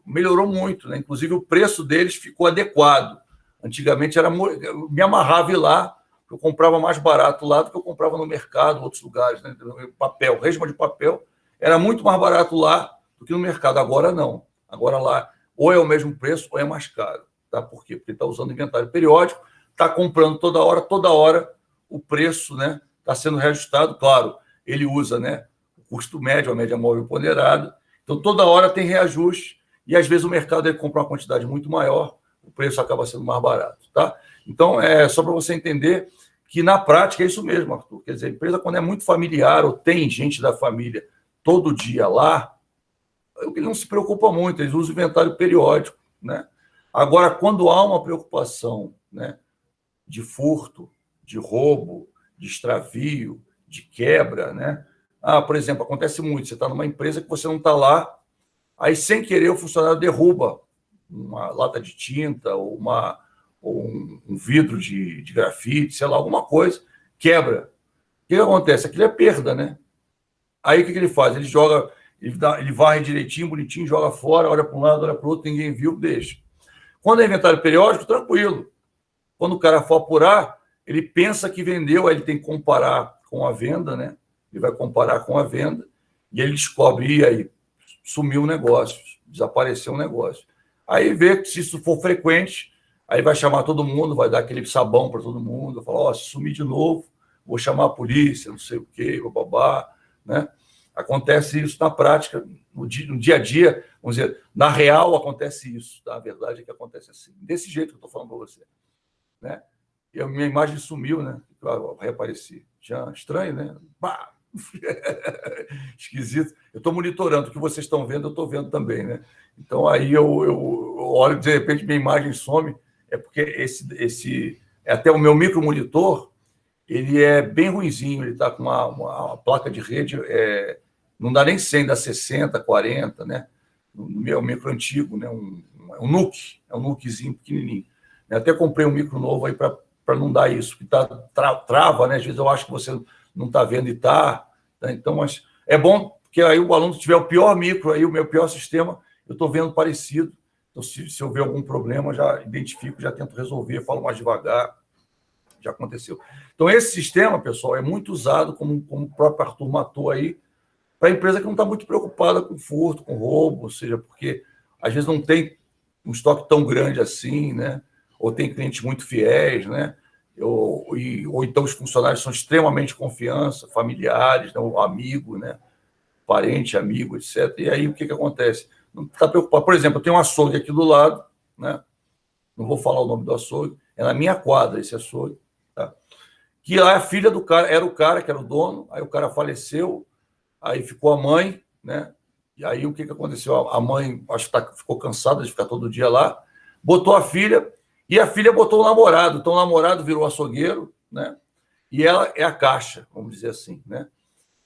Melhorou muito, né? Inclusive o preço deles ficou adequado. Antigamente eu me amarrava ir lá, eu comprava mais barato lá do que eu comprava no mercado, em outros lugares, né? Papel, resma de papel, era muito mais barato lá do que no mercado. Agora não. Agora lá ou é o mesmo preço ou é mais caro. Tá? Por quê? Porque está usando inventário periódico, está comprando toda hora o preço, né, está sendo reajustado. Claro, ele usa, né, o custo médio, a média móvel ponderada. Então, toda hora tem reajuste e, às vezes, o mercado ele compra uma quantidade muito maior, o preço acaba sendo mais barato. Tá? Então, é só para você entender que, na prática, é isso mesmo, Arthur. Quer dizer, a empresa, quando é muito familiar ou tem gente da família todo dia lá, ele não se preocupa muito, eles usam inventário periódico, né? Agora, quando há uma preocupação, né, de furto, de roubo, de extravio, de quebra, né? Por exemplo, acontece muito, você está numa empresa que você não está lá, aí, sem querer, o funcionário derruba uma lata de tinta ou um vidro de grafite, sei lá, alguma coisa, quebra. O que acontece? Aquilo é perda, né? Aí, o que ele faz? Ele joga, ele varre direitinho, bonitinho, joga fora, olha para um lado, olha para o outro, ninguém viu, deixa. Quando é inventário periódico, tranquilo. Quando o cara for apurar, ele pensa que vendeu, aí ele tem que comparar com a venda, né? Ele vai comparar com a venda e ele descobre, e aí sumiu o negócio, desapareceu o negócio. Aí vê que se isso for frequente, aí vai chamar todo mundo, vai dar aquele sabão para todo mundo, vai falar, se sumir de novo, vou chamar a polícia, não sei o quê, babá, né? Acontece isso na prática, no dia a dia, vamos dizer, na real acontece isso, tá? A verdade é que acontece assim, desse jeito que eu estou falando para você, né? E a minha imagem sumiu, né? Eu reapareci. Já estranho, né? Bah! Esquisito. Eu estou monitorando o que vocês estão vendo, eu estou vendo também, né? Então aí eu olho, de repente minha imagem some, é porque até o meu micromonitor, ele é bem ruinzinho, ele está com uma placa de rede, não dá nem 100, dá 60, 40, né? No meu micro antigo, né? Um NUC, é um NUCzinho pequenininho. Eu até comprei um micro novo aí para não dar isso, que trava, né? Às vezes eu acho que você não está vendo e está. Tá? Então, mas é bom, porque aí o aluno, se tiver o pior micro, aí o meu pior sistema, eu estou vendo parecido. Então, se eu ver algum problema, já identifico, já tento resolver, falo mais devagar. Já aconteceu. Então, esse sistema, pessoal, é muito usado, como o próprio Arthur matou aí, para a empresa que não está muito preocupada com furto, com roubo, ou seja, porque às vezes não tem um estoque tão grande assim, né? Ou tem clientes muito fiéis, né? Ou então os funcionários são extremamente de confiança, familiares, né? O amigo, né? Parente, amigo, etc. E aí o que acontece? Não está preocupado. Por exemplo, eu tenho um açougue aqui do lado, né? Não vou falar o nome do açougue, é na minha quadra esse açougue, tá? Que a filha do cara, era o cara que era o dono, aí o cara faleceu, aí ficou a mãe, né? E aí o que aconteceu? A mãe, acho que ficou cansada de ficar todo dia lá, botou a filha, e a filha botou o namorado. Então o namorado virou açougueiro, né? E ela é a caixa, vamos dizer assim, né?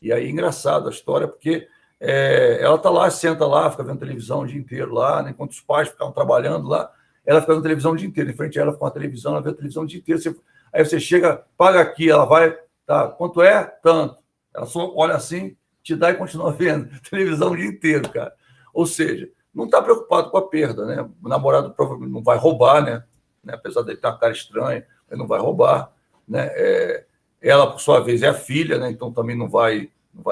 E aí engraçado a história, porque ela tá lá, senta lá, fica vendo televisão o dia inteiro lá, né? Enquanto os pais ficavam trabalhando lá, ela fica vendo televisão o dia inteiro. Em frente a ela fica uma televisão, ela vê a televisão o dia inteiro. Aí você chega, paga aqui, ela vai, tá, quanto é? Tanto. Ela só olha assim, te dá e continua vendo televisão o dia inteiro, cara. Ou seja, não está preocupado com a perda, né? O namorado provavelmente não vai roubar, né? Apesar dele ter uma cara estranha, ele não vai roubar, né? Ela, por sua vez, é a filha, né? Então também não vai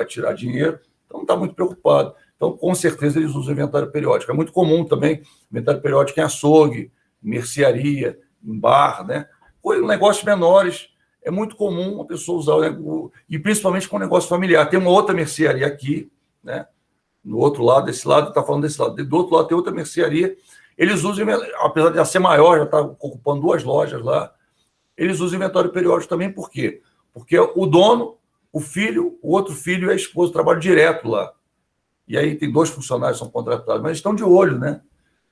tirar dinheiro, então não está muito preocupado. Então, com certeza, eles usam inventário periódico. É muito comum também inventário periódico em açougue, em mercearia, em bar, né? Negócios menores, é muito comum a pessoa usar, e principalmente com o negócio familiar. Tem uma outra mercearia aqui, né? No outro lado, desse lado, está falando desse lado. Do outro lado tem outra mercearia. Eles usam, apesar de já ser maior, já está ocupando 2 lojas lá, eles usam inventário periódico também, por quê? Porque o dono, o filho, o outro filho e a esposa trabalham direto lá. E aí tem 2 funcionários que são contratados, mas estão de olho, né?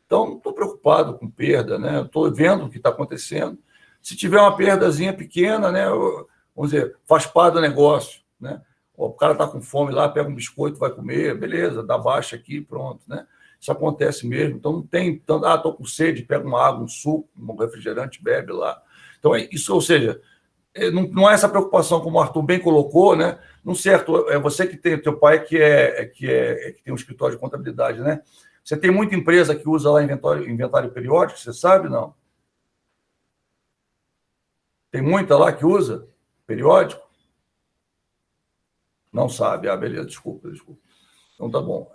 Então, não estou preocupado com perda, né? Estou vendo o que está acontecendo. Se tiver uma perdazinha pequena, né? Vamos dizer, faz parte do negócio, né? O cara está com fome lá, pega um biscoito, vai comer, beleza, dá baixa aqui, pronto, né? Isso acontece mesmo. Então, não tem tanto, estou com sede, pega uma água, um suco, um refrigerante, bebe lá. Então, é isso, ou seja, não é essa preocupação, como o Arthur bem colocou, né? Não certo, é você que tem, teu pai que tem um escritório de contabilidade, né? Você tem muita empresa que usa lá inventário periódico, você sabe, não? Tem muita lá que usa periódico? Não sabe. Ah, beleza, desculpa. Então tá bom.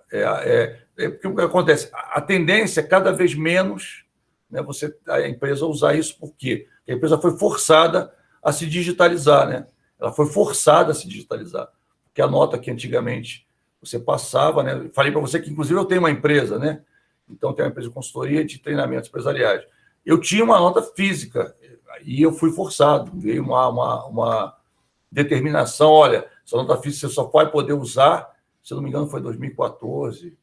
Porque o que acontece? A tendência é cada vez menos, né, a empresa usar isso, por quê? Porque a empresa foi forçada a se digitalizar, né? Ela foi forçada a se digitalizar. Porque a nota que antigamente você passava, né? Falei para você que, inclusive, eu tenho uma empresa, né? Então, tem uma empresa de consultoria de treinamentos empresariais. Eu tinha uma nota física e eu fui forçado. Veio uma determinação, olha, essa nota física você só vai poder usar, se eu não me engano, foi 2014,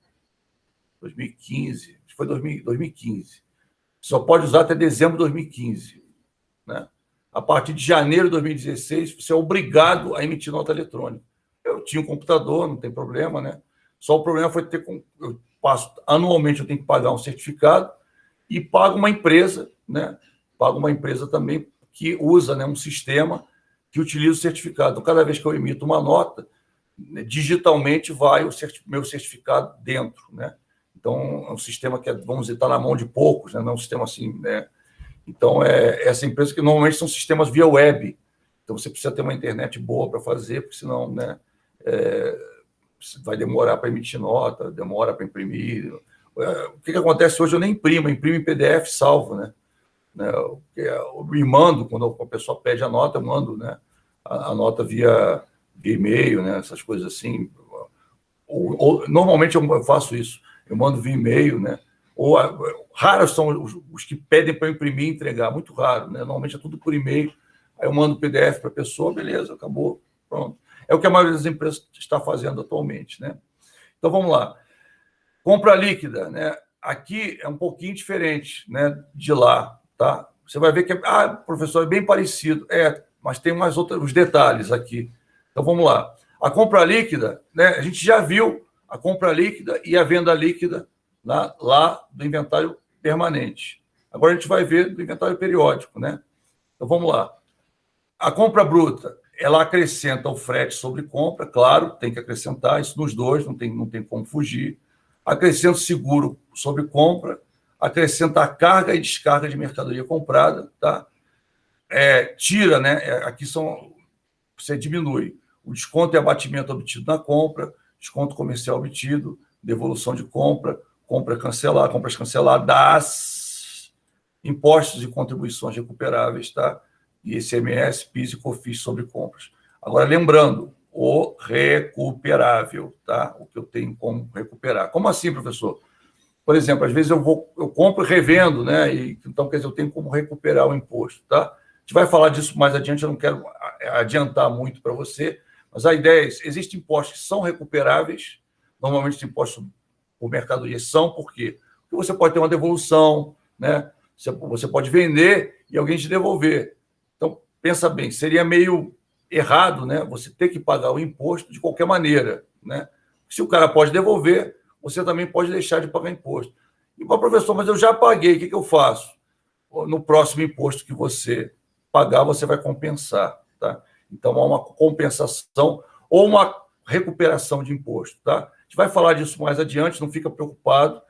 2015, foi 2015. Só pode usar até dezembro de 2015. Né? A partir de janeiro de 2016, você é obrigado a emitir nota eletrônica. Eu tinha um computador, não tem problema, né? Só o problema foi anualmente eu tenho que pagar um certificado e pago uma empresa, né? Pago uma empresa também que usa, né, um sistema que utiliza o certificado. Então, cada vez que eu emito uma nota, né, digitalmente vai o meu certificado dentro, né? Então, é um sistema que, vamos dizer, está na mão de poucos, né? Não é um sistema assim, né? Então, essa empresa que normalmente são sistemas via web. Então, você precisa ter uma internet boa para fazer, porque senão, né, vai demorar para emitir nota, demora para imprimir. O que acontece hoje? Eu nem imprimo em PDF salvo, né? Eu me mando, quando a pessoa pede a nota, eu mando, né, a nota via e-mail, né, essas coisas assim. Normalmente eu faço isso, eu mando via e-mail, né? Raros são os que pedem para eu imprimir e entregar, muito raro, né? Normalmente é tudo por e-mail, aí eu mando o PDF para a pessoa, beleza, acabou, pronto. É o que a maioria das empresas está fazendo atualmente, né? Então vamos lá. Compra líquida, né? Aqui é um pouquinho diferente, né, de lá, tá? Você vai ver que, professor, é bem parecido. Mas tem mais os detalhes aqui. Então, vamos lá. A compra líquida, né, a gente já viu a compra líquida e a venda líquida lá do inventário permanente. Agora a gente vai ver do inventário periódico, né? Então, vamos lá. A compra bruta, ela acrescenta o frete sobre compra, claro, tem que acrescentar isso nos dois, não tem como fugir. Acrescenta o seguro sobre compra, acrescenta a carga e descarga de mercadoria comprada, tá? Tira, né? Aqui você diminui o desconto e abatimento obtido na compra, desconto comercial obtido, devolução de compras canceladas, impostos e contribuições recuperáveis, tá? E ICMS, PIS e COFINS sobre compras. Agora, lembrando, o recuperável, tá? O que eu tenho como recuperar. Como assim, professor? Por exemplo, às vezes eu compro e revendo, né? Então, quer dizer, eu tenho como recuperar o imposto, tá? A gente vai falar disso mais adiante, eu não quero adiantar muito para você, mas a ideia é: existem impostos que são recuperáveis, normalmente os impostos por mercadoria são, por quê? Porque você pode ter uma devolução, né? Você pode vender e alguém te devolver. Então, pensa bem, seria meio errado, né, você ter que pagar o imposto de qualquer maneira, né? Se o cara pode devolver, você também pode deixar de pagar imposto. E, professor, mas eu já paguei, o que eu faço? No próximo imposto que você pagar, você vai compensar, tá? Então, há uma compensação ou uma recuperação de imposto, tá? A gente vai falar disso mais adiante, não fica preocupado.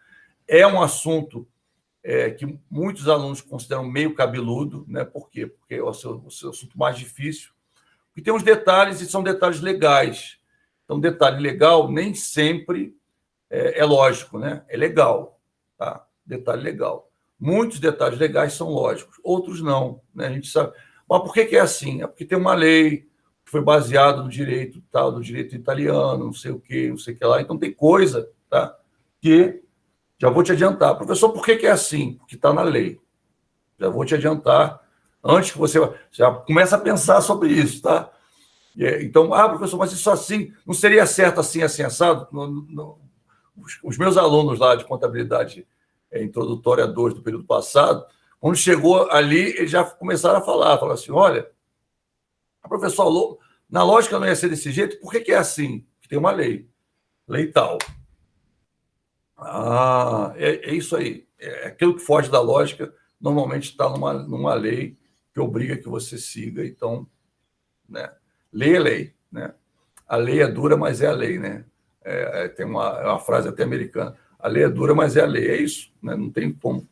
É um assunto que muitos alunos consideram meio cabeludo, né? Por quê? Porque é o seu assunto mais difícil. E tem uns detalhes, e são detalhes legais. Então, detalhe legal nem sempre é lógico, né? É legal, tá? Detalhe legal. Muitos detalhes legais são lógicos, outros não, né? A gente sabe. Mas por que que é assim? É porque tem uma lei que foi baseada no direito tal, do direito italiano, não sei o quê, não sei o que lá. Então tem coisa, tá? Que já vou te adiantar. Professor, por que que é assim? Porque está na lei. Já vou te adiantar. Antes que você já comece a pensar sobre isso, tá? Então, professor, mas isso assim, não seria certo assim, assim, assado? Os meus alunos lá de contabilidade introdutória 2 do período passado, quando chegou ali, eles já começaram a falaram assim, olha, professor, na lógica não ia ser desse jeito, por que que é assim? Porque tem uma lei tal. É isso aí. É aquilo que foge da lógica, normalmente está numa lei que obriga que você siga. Então, né? Lei é lei, né? A lei é dura, mas é a lei, né? Tem uma frase até americana. A lei é dura, mas é a lei. É isso, né? Não tem como.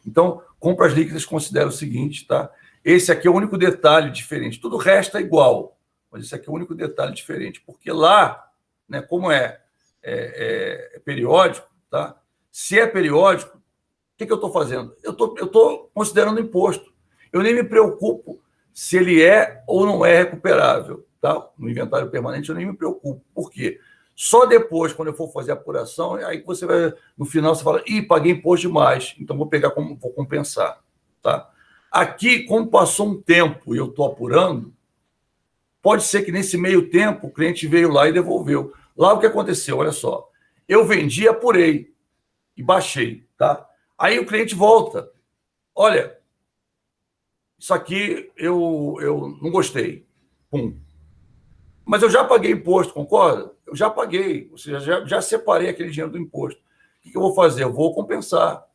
Então, compras líquidas considera o seguinte, tá? Esse aqui é o único detalhe diferente. Tudo o resto é igual, mas esse aqui é o único detalhe diferente, porque lá, né? Como é periódico, tá? Se é periódico, o que eu estou fazendo? Eu estou considerando imposto. Eu nem me preocupo se ele é ou não é recuperável, tá? No inventário permanente eu nem me preocupo. Por quê? Só depois, quando eu for fazer a apuração, aí você vai, no final você fala, paguei imposto demais, então vou compensar, tá? Aqui, como passou um tempo e eu estou apurando, pode ser que nesse meio tempo o cliente veio lá e devolveu. Lá o que aconteceu, olha só, eu vendi, apurei e baixei, tá? Aí o cliente volta, olha, isso aqui eu não gostei, pum. Mas eu já paguei imposto, concorda? Eu já paguei, ou seja, já separei aquele dinheiro do imposto. O que eu vou fazer? Eu vou compensar.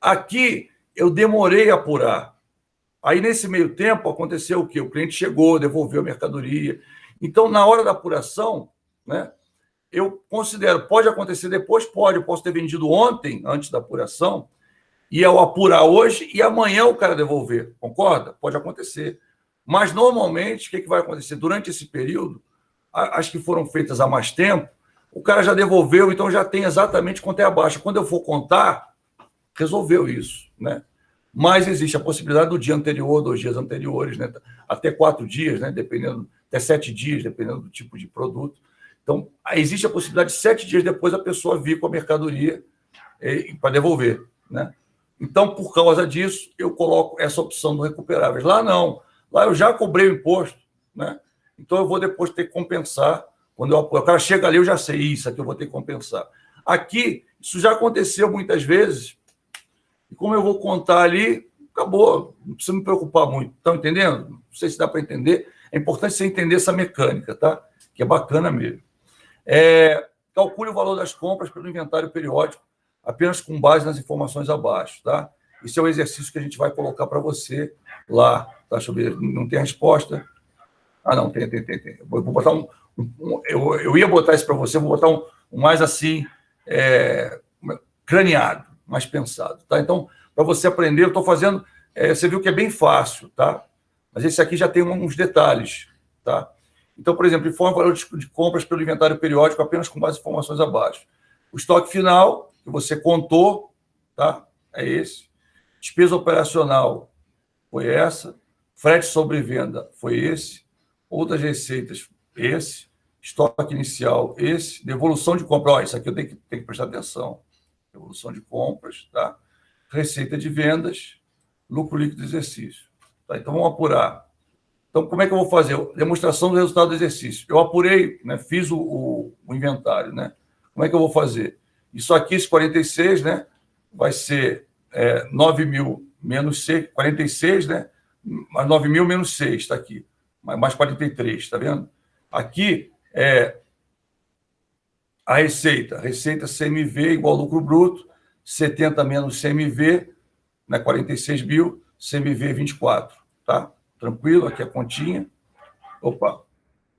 Aqui eu demorei a apurar. Aí, nesse meio tempo, aconteceu o quê? O cliente chegou, devolveu a mercadoria. Então, na hora da apuração, né, eu considero, pode acontecer depois? Pode. Eu posso ter vendido ontem, antes da apuração, e eu apurar hoje e amanhã o cara devolver. Concorda? Pode acontecer. Mas, normalmente, o que vai acontecer? Durante esse período, as que foram feitas há mais tempo, o cara já devolveu, então já tem exatamente quanto é a baixa. Quando eu for contar, resolveu isso, né? Mas existe a possibilidade do dia anterior, 2 dias anteriores, né? Até 4 dias, né? Dependendo, até 7 dias, dependendo do tipo de produto. Então, existe a possibilidade de 7 dias depois a pessoa vir com a mercadoria para devolver, né? Então, por causa disso, eu coloco essa opção do recuperáveis. Lá não. Lá eu já cobrei o imposto, né? Então, eu vou depois ter que compensar. Quando o cara chega ali, eu já sei, isso aqui eu vou ter que compensar. Aqui, isso já aconteceu muitas vezes, e como eu vou contar ali, acabou, não precisa me preocupar muito. Estão entendendo? Não sei se dá para entender. É importante você entender essa mecânica, tá? Que é bacana mesmo. Calcule o valor das compras pelo inventário periódico, apenas com base nas informações abaixo, tá? Esse é o exercício que a gente vai colocar para você lá, tá? Deixa eu ver, não tem resposta? Não, tem. Vou botar eu ia botar isso para você, vou botar um mais assim, craneado, mais pensado, tá? Então, para você aprender, eu estou fazendo, você viu que é bem fácil, tá? Mas esse aqui já tem uns detalhes, tá? Então, por exemplo, informa o valor de compras pelo inventário periódico apenas com base em informações abaixo. O estoque final, que você contou, tá? É esse. Despesa operacional foi essa. Frete sobre venda foi esse. Outras receitas, esse. Estoque inicial, esse. Devolução de compra, isso aqui eu tenho que prestar atenção. Devolução de compras, tá? Receita de vendas, lucro líquido do exercício. Tá? Então, vamos apurar. Então, como é que eu vou fazer? Demonstração do resultado do exercício. Eu apurei, né? Fiz o inventário, né? Como é que eu vou fazer? Isso aqui, esse 46, né? Vai ser 9 mil menos 6, 46, né? Mais 9 mil menos 6, está aqui. Mais 43, está vendo? Aqui a receita. Receita CMV igual lucro bruto, 70 menos CMV, né? 46 mil, CMV 24, tá? Tranquilo? Aqui a continha. Opa,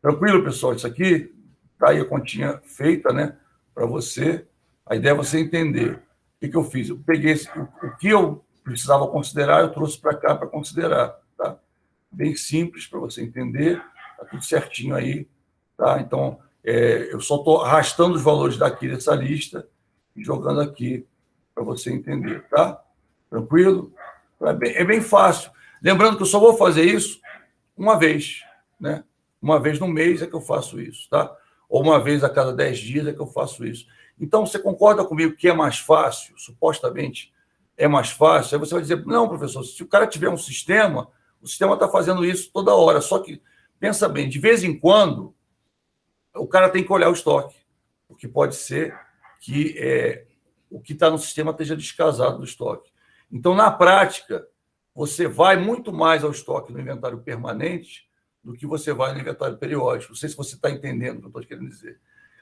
tranquilo, pessoal? Isso aqui tá aí a continha feita, né? Para você. A ideia é você entender. O que eu fiz? Eu peguei o que eu precisava considerar, eu trouxe para cá para considerar, tá? Bem simples para você entender, tá tudo certinho aí, tá? Então, eu só estou arrastando os valores daqui dessa lista e jogando aqui para você entender, tá? Tranquilo? É bem fácil. Lembrando que eu só vou fazer isso uma vez, né? Uma vez no mês é que eu faço isso, tá? Ou uma vez a cada 10 dias é que eu faço isso. Então, você concorda comigo que é mais fácil, supostamente é mais fácil? Aí você vai dizer, não, professor, se o cara tiver um sistema, o sistema está fazendo isso toda hora. Só que, pensa bem, de vez em quando, o cara tem que olhar o estoque, porque pode ser que o que está no sistema esteja descasado do estoque. Então, na prática, você vai muito mais ao estoque no inventário permanente do que você vai no inventário periódico. Não sei se você está entendendo o que eu estou querendo dizer.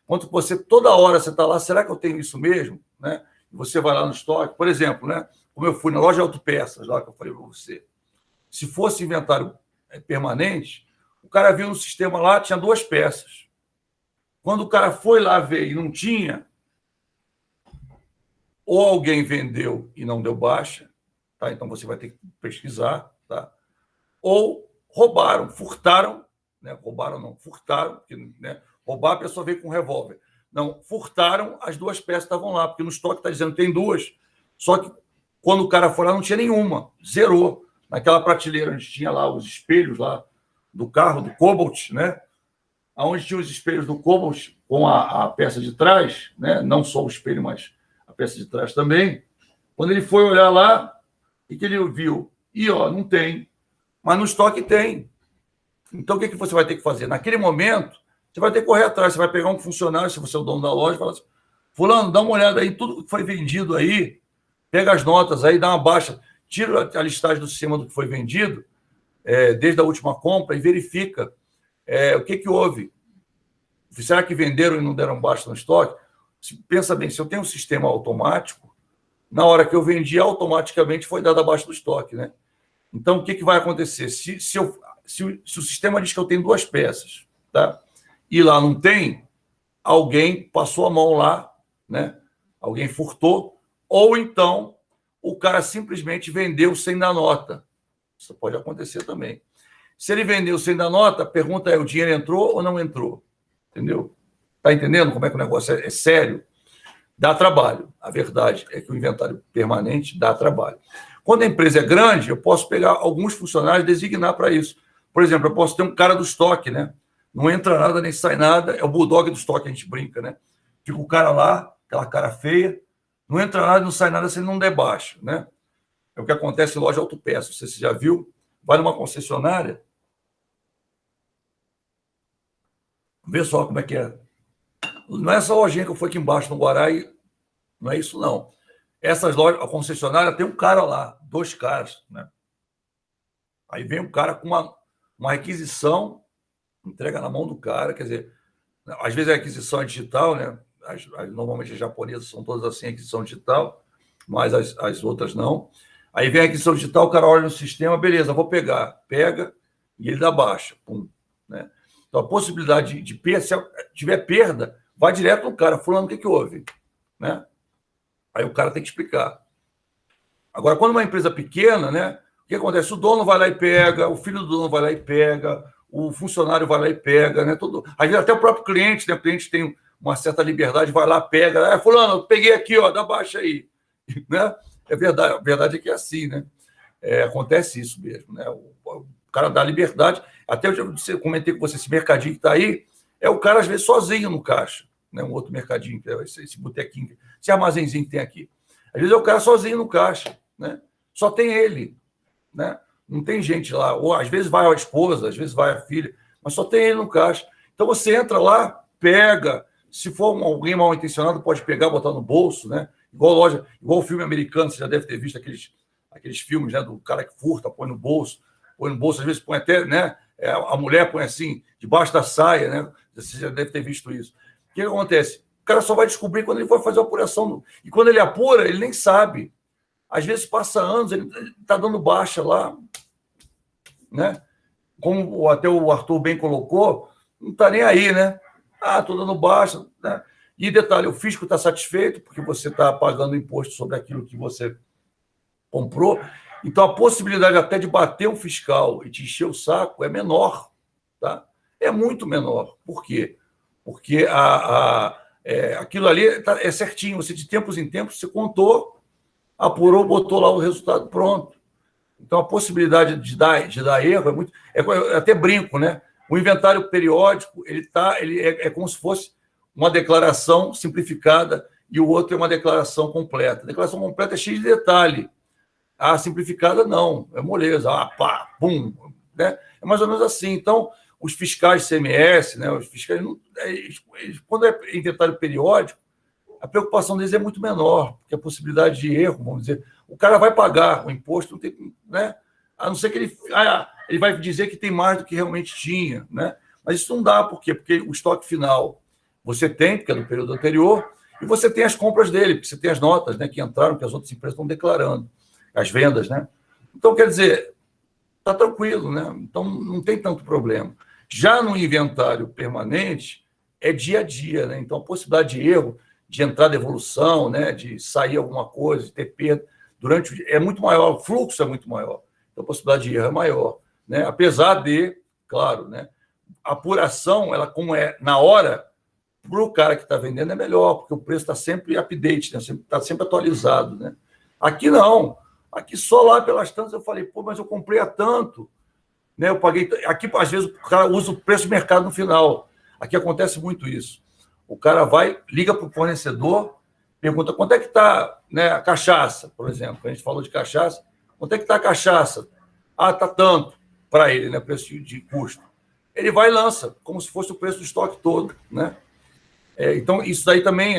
Quanto você, toda hora você está lá, será que eu tenho isso mesmo? Né? Você vai lá no estoque, por exemplo, né? Como eu fui na loja de autopeças, lá que eu falei para você. Se fosse inventário permanente, o cara viu no sistema lá, tinha 2 peças. Quando o cara foi lá ver e não tinha, ou alguém vendeu e não deu baixa, tá? Então você vai ter que pesquisar, tá? Ou roubaram, furtaram, né? Roubaram não, furtaram, porque, né? Roubar a pessoa veio com um revólver. Não, furtaram, as 2 peças estavam lá, porque no estoque está dizendo que tem 2, só que quando o cara foi lá não tinha nenhuma, zerou. Naquela prateleira onde tinha lá os espelhos lá do carro, do Cobalt, né? Onde tinha os espelhos do Cobalt com a peça de trás, né? Não só o espelho, mas a peça de trás também. Quando ele foi olhar lá, o que ele viu? E ó, não tem. Mas no estoque tem. Então, o que você vai ter que fazer? Naquele momento, você vai ter que correr atrás. Você vai pegar um funcionário, se você é o dono da loja, e falar assim, fulano, dá uma olhada aí, tudo que foi vendido aí, pega as notas aí, dá uma baixa, tira a listagem do sistema do que foi vendido, desde a última compra, e verifica o que houve. Será que venderam e não deram baixa no estoque? Pensa bem, se eu tenho um sistema automático, na hora que eu vendi, automaticamente foi dada baixa do estoque, né? Então, o que vai acontecer? Se o sistema diz que eu tenho 2 peças, tá? E lá não tem, alguém passou a mão lá, né? Alguém furtou, ou então o cara simplesmente vendeu sem dar nota. Isso pode acontecer também. Se ele vendeu sem dar nota, a pergunta é: o dinheiro entrou ou não entrou? Entendeu? Está entendendo como é que o negócio é sério? Dá trabalho. A verdade é que o inventário permanente dá trabalho. Quando a empresa é grande, eu posso pegar alguns funcionários e designar para isso. Por exemplo, eu posso ter um cara do estoque, né? Não entra nada nem sai nada, é o bulldog do estoque, a gente brinca, né? Fica o cara lá, aquela cara feia, não entra nada, não sai nada se ele não der baixa, né? É o que acontece em loja de autopeças. Você já viu? Vai numa concessionária, vê só como é que é. Não é essa lojinha que eu fui aqui embaixo no Guará, não é isso, não. Essas lojas, a concessionária tem um cara lá, 2 caras, né? Aí vem um cara com uma requisição, entrega na mão do cara, quer dizer, às vezes a aquisição é digital, né? Normalmente as japonesas são todas assim, aquisição digital, mas as outras não. Aí vem a aquisição digital, o cara olha no sistema, beleza, vou pegar. Pega e ele dá baixa. Pum, né? Então, a possibilidade de perda, se tiver perda, vai direto no cara, fulano, o que houve? Né? Aí o cara tem que explicar. Agora, quando uma empresa pequena, né, o que acontece? O dono vai lá e pega, o filho do dono vai lá e pega, o funcionário vai lá e pega, né? Às vezes até o próprio cliente, né? O cliente tem uma certa liberdade, vai lá, pega, fulano, eu peguei aqui, ó, dá baixa aí. Né? É verdade, a verdade é que é assim, né? Acontece isso mesmo, né? O cara dá liberdade. Até eu comentei com você, esse mercadinho que está aí, é o cara, às vezes, sozinho no caixa, né? Um outro mercadinho, esse botequinho, esse armazenzinho que tem aqui. Às vezes é o cara sozinho no caixa, né? Só tem ele, né? Não tem gente lá. Ou às vezes vai a esposa, às vezes vai a filha, mas só tem ele no caixa. Então você entra lá, pega. Se for alguém mal intencionado, pode pegar, botar no bolso, né? Igual o filme americano, você já deve ter visto aqueles filmes, né? Do cara que furta, põe no bolso, às vezes põe até, né? A mulher põe assim, debaixo da saia, né? Você já deve ter visto isso. O que acontece? O cara só vai descobrir quando ele for fazer a apuração. E quando ele apura, ele nem sabe. Às vezes passa anos, ele está dando baixa lá, né? Como até o Arthur bem colocou, não está nem aí, né? Estou dando baixa, né? E detalhe, o fisco está satisfeito porque você está pagando imposto sobre aquilo que você comprou. Então, a possibilidade até de bater um fiscal e te encher o saco é menor, tá? É muito menor. Por quê? Porque aquilo ali é certinho. Você, de tempos em tempos, você contou, apurou, botou lá o resultado pronto. Então, a possibilidade de dar erro é muito... eu até brinco, né? O inventário periódico ele é como se fosse uma declaração simplificada e o outro é uma declaração completa. A declaração completa é cheia de detalhe. A simplificada, não. É moleza. Pá, pum. Né? É mais ou menos assim. Então, os fiscais CMS, né? Os fiscais, quando é inventário periódico, a preocupação deles é muito menor, porque a possibilidade de erro, vamos dizer, o cara vai pagar o imposto, não tem, né? A não ser que ele vai dizer que tem mais do que realmente tinha, né? Mas isso não dá, por quê? Porque o estoque final você tem, porque é do período anterior, e você tem as compras dele, porque você tem as notas, né, que entraram, que as outras empresas estão declarando, as vendas, né? Então, quer dizer, está tranquilo, né? Então, não tem tanto problema. Já no inventário permanente, é dia a dia, né? Então, a possibilidade de erro, de entrar devolução, né, de sair alguma coisa, de ter perda, durante o dia, é muito maior, o fluxo é muito maior. Então, a possibilidade de erro é maior, né? Apesar de, claro, né, a apuração, ela como é na hora, para o cara que está vendendo é melhor, porque o preço está sempre update, né? Está sempre atualizado, né? Aqui não. Aqui só lá pelas tantas eu falei, pô, mas eu comprei a tanto, né? Eu paguei. Aqui, às vezes, o cara usa o preço de mercado no final. Aqui acontece muito isso. O cara vai, liga para o fornecedor, pergunta quanto é que está, né, a cachaça, por exemplo. A gente falou de cachaça. Quanto é que está a cachaça? Ah, está tanto para ele, né? Preço de custo. Ele vai e lança, como se fosse o preço do estoque todo, né? Então, isso daí também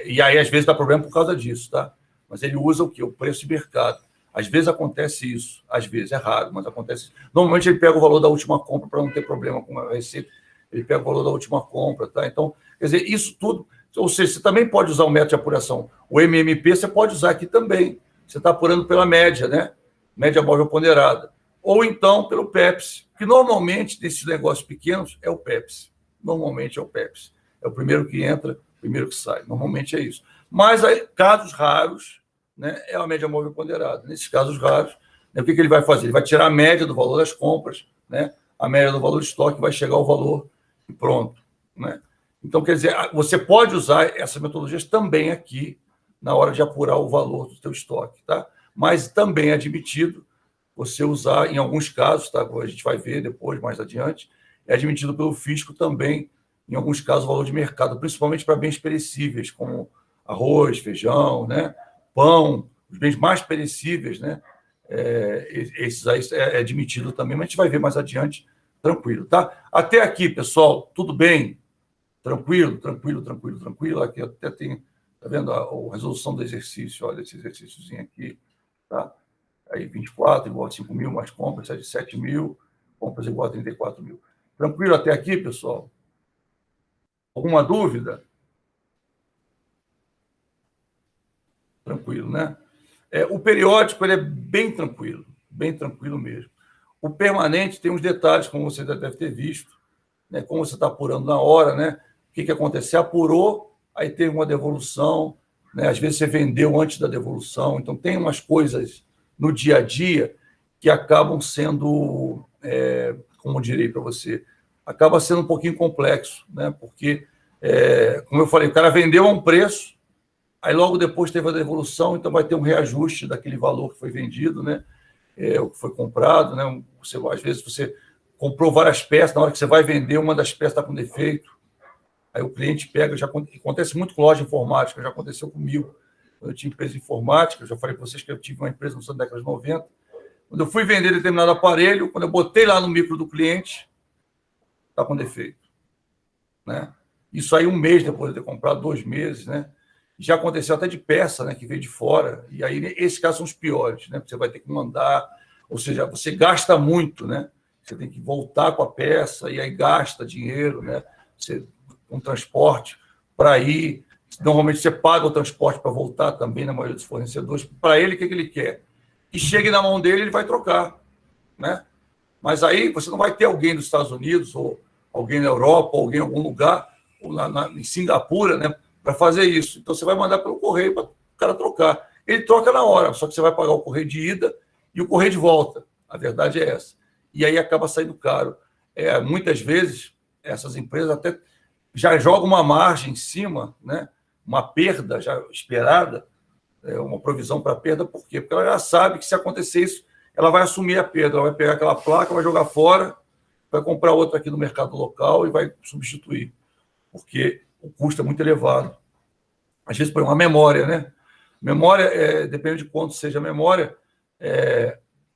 e aí, às vezes, dá problema por causa disso, tá? Mas ele usa o quê? O preço de mercado. Às vezes acontece isso, às vezes é raro, mas acontece. Normalmente ele pega o valor da última compra para não ter problema com a receita, ele pega o valor da última compra, tá? Então, quer dizer, isso tudo, ou seja, você também pode usar o método de apuração. O MMP você pode usar aqui também. Você está apurando pela média, né? Média móvel ponderada. Ou então pelo PEPS, que normalmente, desses negócios pequenos, é o PEPS. Normalmente é o PEPS. É o primeiro que entra, o primeiro que sai. Normalmente é isso. Mas aí, casos raros, né, é a média móvel ponderada. Nesses casos raros, né, o que ele vai fazer? Ele vai tirar a média do valor das compras, né, a média do valor de estoque, vai chegar ao valor e pronto. Né? Então, quer dizer, você pode usar essas metodologias também aqui, na hora de apurar o valor do seu estoque. Tá? Mas também é admitido você usar, em alguns casos, tá? A gente vai ver depois, mais adiante, é admitido pelo fisco também, em alguns casos, o valor de mercado, principalmente para bens perecíveis, como arroz, feijão, né? Pão, os bens mais perecíveis, né? Esses aí é admitido também, mas a gente vai ver mais adiante, tranquilo, tá? Até aqui, pessoal, tudo bem? Tranquilo, tranquilo, tranquilo, tranquilo. Aqui até tem, tá vendo a resolução do exercício, olha esse exercíciozinho aqui, tá? Aí 24 igual a 5 mil, mais compras, 7 mil, compras igual a 34 mil. Tranquilo até aqui, pessoal? Alguma dúvida? Tranquilo, né? O periódico ele é bem tranquilo mesmo. O permanente tem uns detalhes, como você já deve ter visto, né? Como você está apurando na hora, né? O que acontece? Você apurou, aí teve uma devolução, né? Às vezes você vendeu antes da devolução, então tem umas coisas no dia a dia que acabam sendo, como eu direi para você, acaba sendo um pouquinho complexo, né? Porque, como eu falei, o cara vendeu a um preço, aí logo depois teve a devolução, então vai ter um reajuste daquele valor que foi vendido, né? O que foi comprado, né? Às vezes você comprou várias peças, na hora que você vai vender, uma das peças está com defeito, aí o cliente pega, já acontece muito com loja informática, já aconteceu comigo, quando eu tinha empresa informática, eu já falei para vocês que eu tive uma empresa na década de 90, quando eu fui vender determinado aparelho, quando eu botei lá no micro do cliente, está com defeito, né? Isso aí 1 mês depois de ter comprado, 2 meses, né? Já aconteceu até de peça, né, que veio de fora, e aí esses casos são os piores, né? Você vai ter que mandar, ou seja, você gasta muito, né? Você tem que voltar com a peça, e aí gasta dinheiro, né? Você, um transporte para ir, normalmente você paga o transporte para voltar também, na maioria dos fornecedores. Para ele, o que ele quer? Que chegue na mão dele, ele vai trocar, né? Mas aí você não vai ter alguém dos Estados Unidos, ou alguém na Europa, ou alguém em algum lugar, ou em Singapura, né, para fazer isso. Então você vai mandar pelo correio para o cara trocar. Ele troca na hora, só que você vai pagar o correio de ida e o correio de volta. A verdade é essa. E aí acaba saindo caro. Muitas vezes, essas empresas até já jogam uma margem em cima, né, uma perda já esperada, uma provisão para perda, por quê? Porque ela já sabe que se acontecer isso, ela vai assumir a perda, ela vai pegar aquela placa, vai jogar fora, vai comprar outra aqui no mercado local e vai substituir, porque o custo é muito elevado. Às vezes, por uma memória, né? Memória, depende de quanto seja a memória,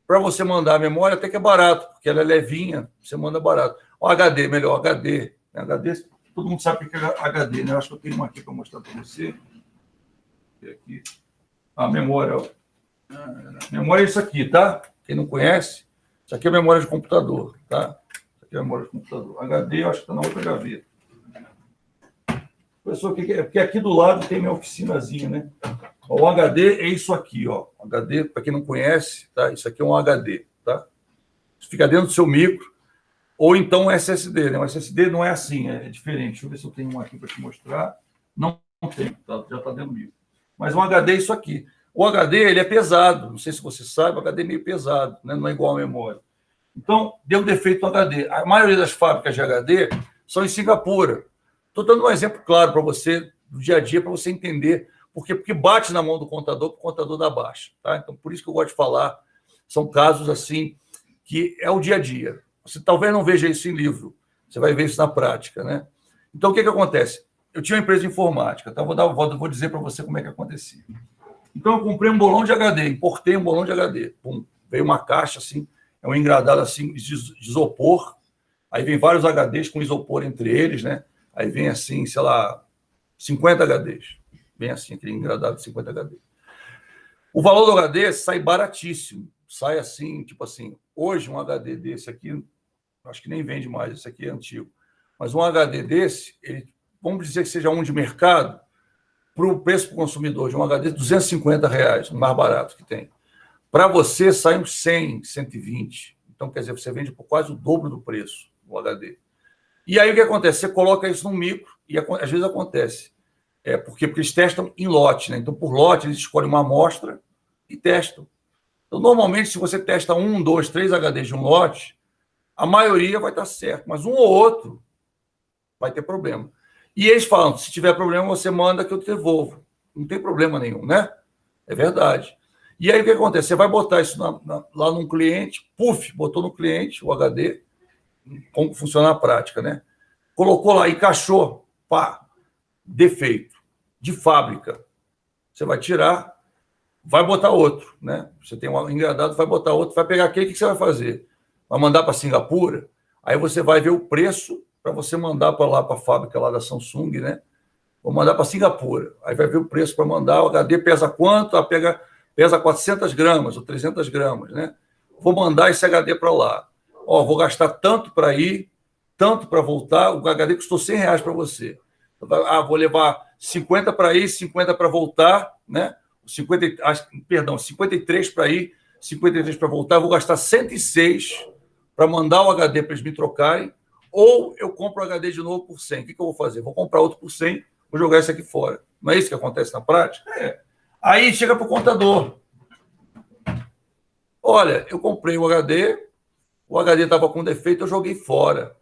para você mandar a memória até que é barato, porque ela é levinha, você manda barato. O HD, melhor, HD. HD, todo mundo sabe o que é HD, né? Eu acho que eu tenho uma aqui para mostrar para você. Aqui. A memória. Memória é isso aqui, tá? Quem não conhece, isso aqui é memória de computador, tá? Isso aqui é memória de computador. HD, eu acho que está na outra gaveta. Pessoal, porque aqui do lado tem minha oficinazinha, né? O HD é isso aqui, ó. HD, para quem não conhece, tá? Isso aqui é um HD, tá? Isso fica dentro do seu micro, ou então um SSD, né? Um SSD não é assim, é diferente. Deixa eu ver se eu tenho um aqui para te mostrar. Não tem, tá? Já está dentro do micro. Mas um HD é isso aqui. O HD, ele é pesado. Não sei se você sabe, o HD é meio pesado, né? Não é igual a memória. Então, deu defeito no HD. A maioria das fábricas de HD são em Singapura. Estou dando um exemplo claro para você, do dia a dia, para você entender. Porque bate na mão do contador, para o contador dar baixa. Tá? Então, por isso que eu gosto de falar. São casos assim, que é o dia a dia. Você talvez não veja isso em livro. Você vai ver isso na prática, né? Então, o que acontece? Eu tinha uma empresa de informática, tá? Vou dizer para você como é que acontecia. Então, eu comprei um bolão de HD, importei um bolão de HD. Pum, veio uma caixa assim, é um engradado assim de isopor. Aí vem vários HDs com isopor entre eles, né? Aí vem assim, sei lá, 50 HDs. Bem assim, aquele engradado de 50 HDs. O valor do HD sai baratíssimo. Sai assim, tipo assim, hoje um HD desse aqui, acho que nem vende mais, esse aqui é antigo. Mas um HD desse, vamos dizer que seja um de mercado, para o preço para o consumidor de um HD, R$250, o mais barato que tem. Para você, sai uns 100, 120. Então, quer dizer, você vende por quase o dobro do preço o HD. E aí, o que acontece? Você coloca isso num micro, e às vezes acontece. Porque eles testam em lote, né? Então, por lote, eles escolhem uma amostra e testam. Então, normalmente, se você testa 1, 2, 3 HDs de um lote, a maioria vai estar certo, mas um ou outro vai ter problema. E eles falam, se tiver problema, você manda que eu te devolvo. Não tem problema nenhum, né? É verdade. E aí, o que acontece? Você vai botar isso lá num cliente, botou no cliente o HD, como funciona na prática, né? Colocou lá, encaixou, pá, defeito, de fábrica. Você vai tirar, vai botar outro, né? Você tem um engradado, vai botar outro, vai pegar aquele, o que você vai fazer? Vai mandar para Singapura, aí você vai ver o preço para você mandar para lá, para a fábrica lá da Samsung, né? Vou mandar para Singapura, aí vai ver o preço para mandar, o HD pesa quanto? Pesa 400 gramas ou 300 gramas, né? Vou mandar esse HD para lá. Ó, vou gastar tanto para ir, tanto para voltar, o HD custou R$100 para você. Vou levar 50 para ir, 50 para voltar, né? 53 para ir, 53 para voltar, eu vou gastar 106 para mandar o HD para eles me trocarem, ou eu compro o HD de novo por 100. O que eu vou fazer? Vou comprar outro por 100, vou jogar esse aqui fora. Não é isso que acontece na prática? Aí chega para o contador. Olha, eu comprei o HD estava com defeito, eu joguei fora.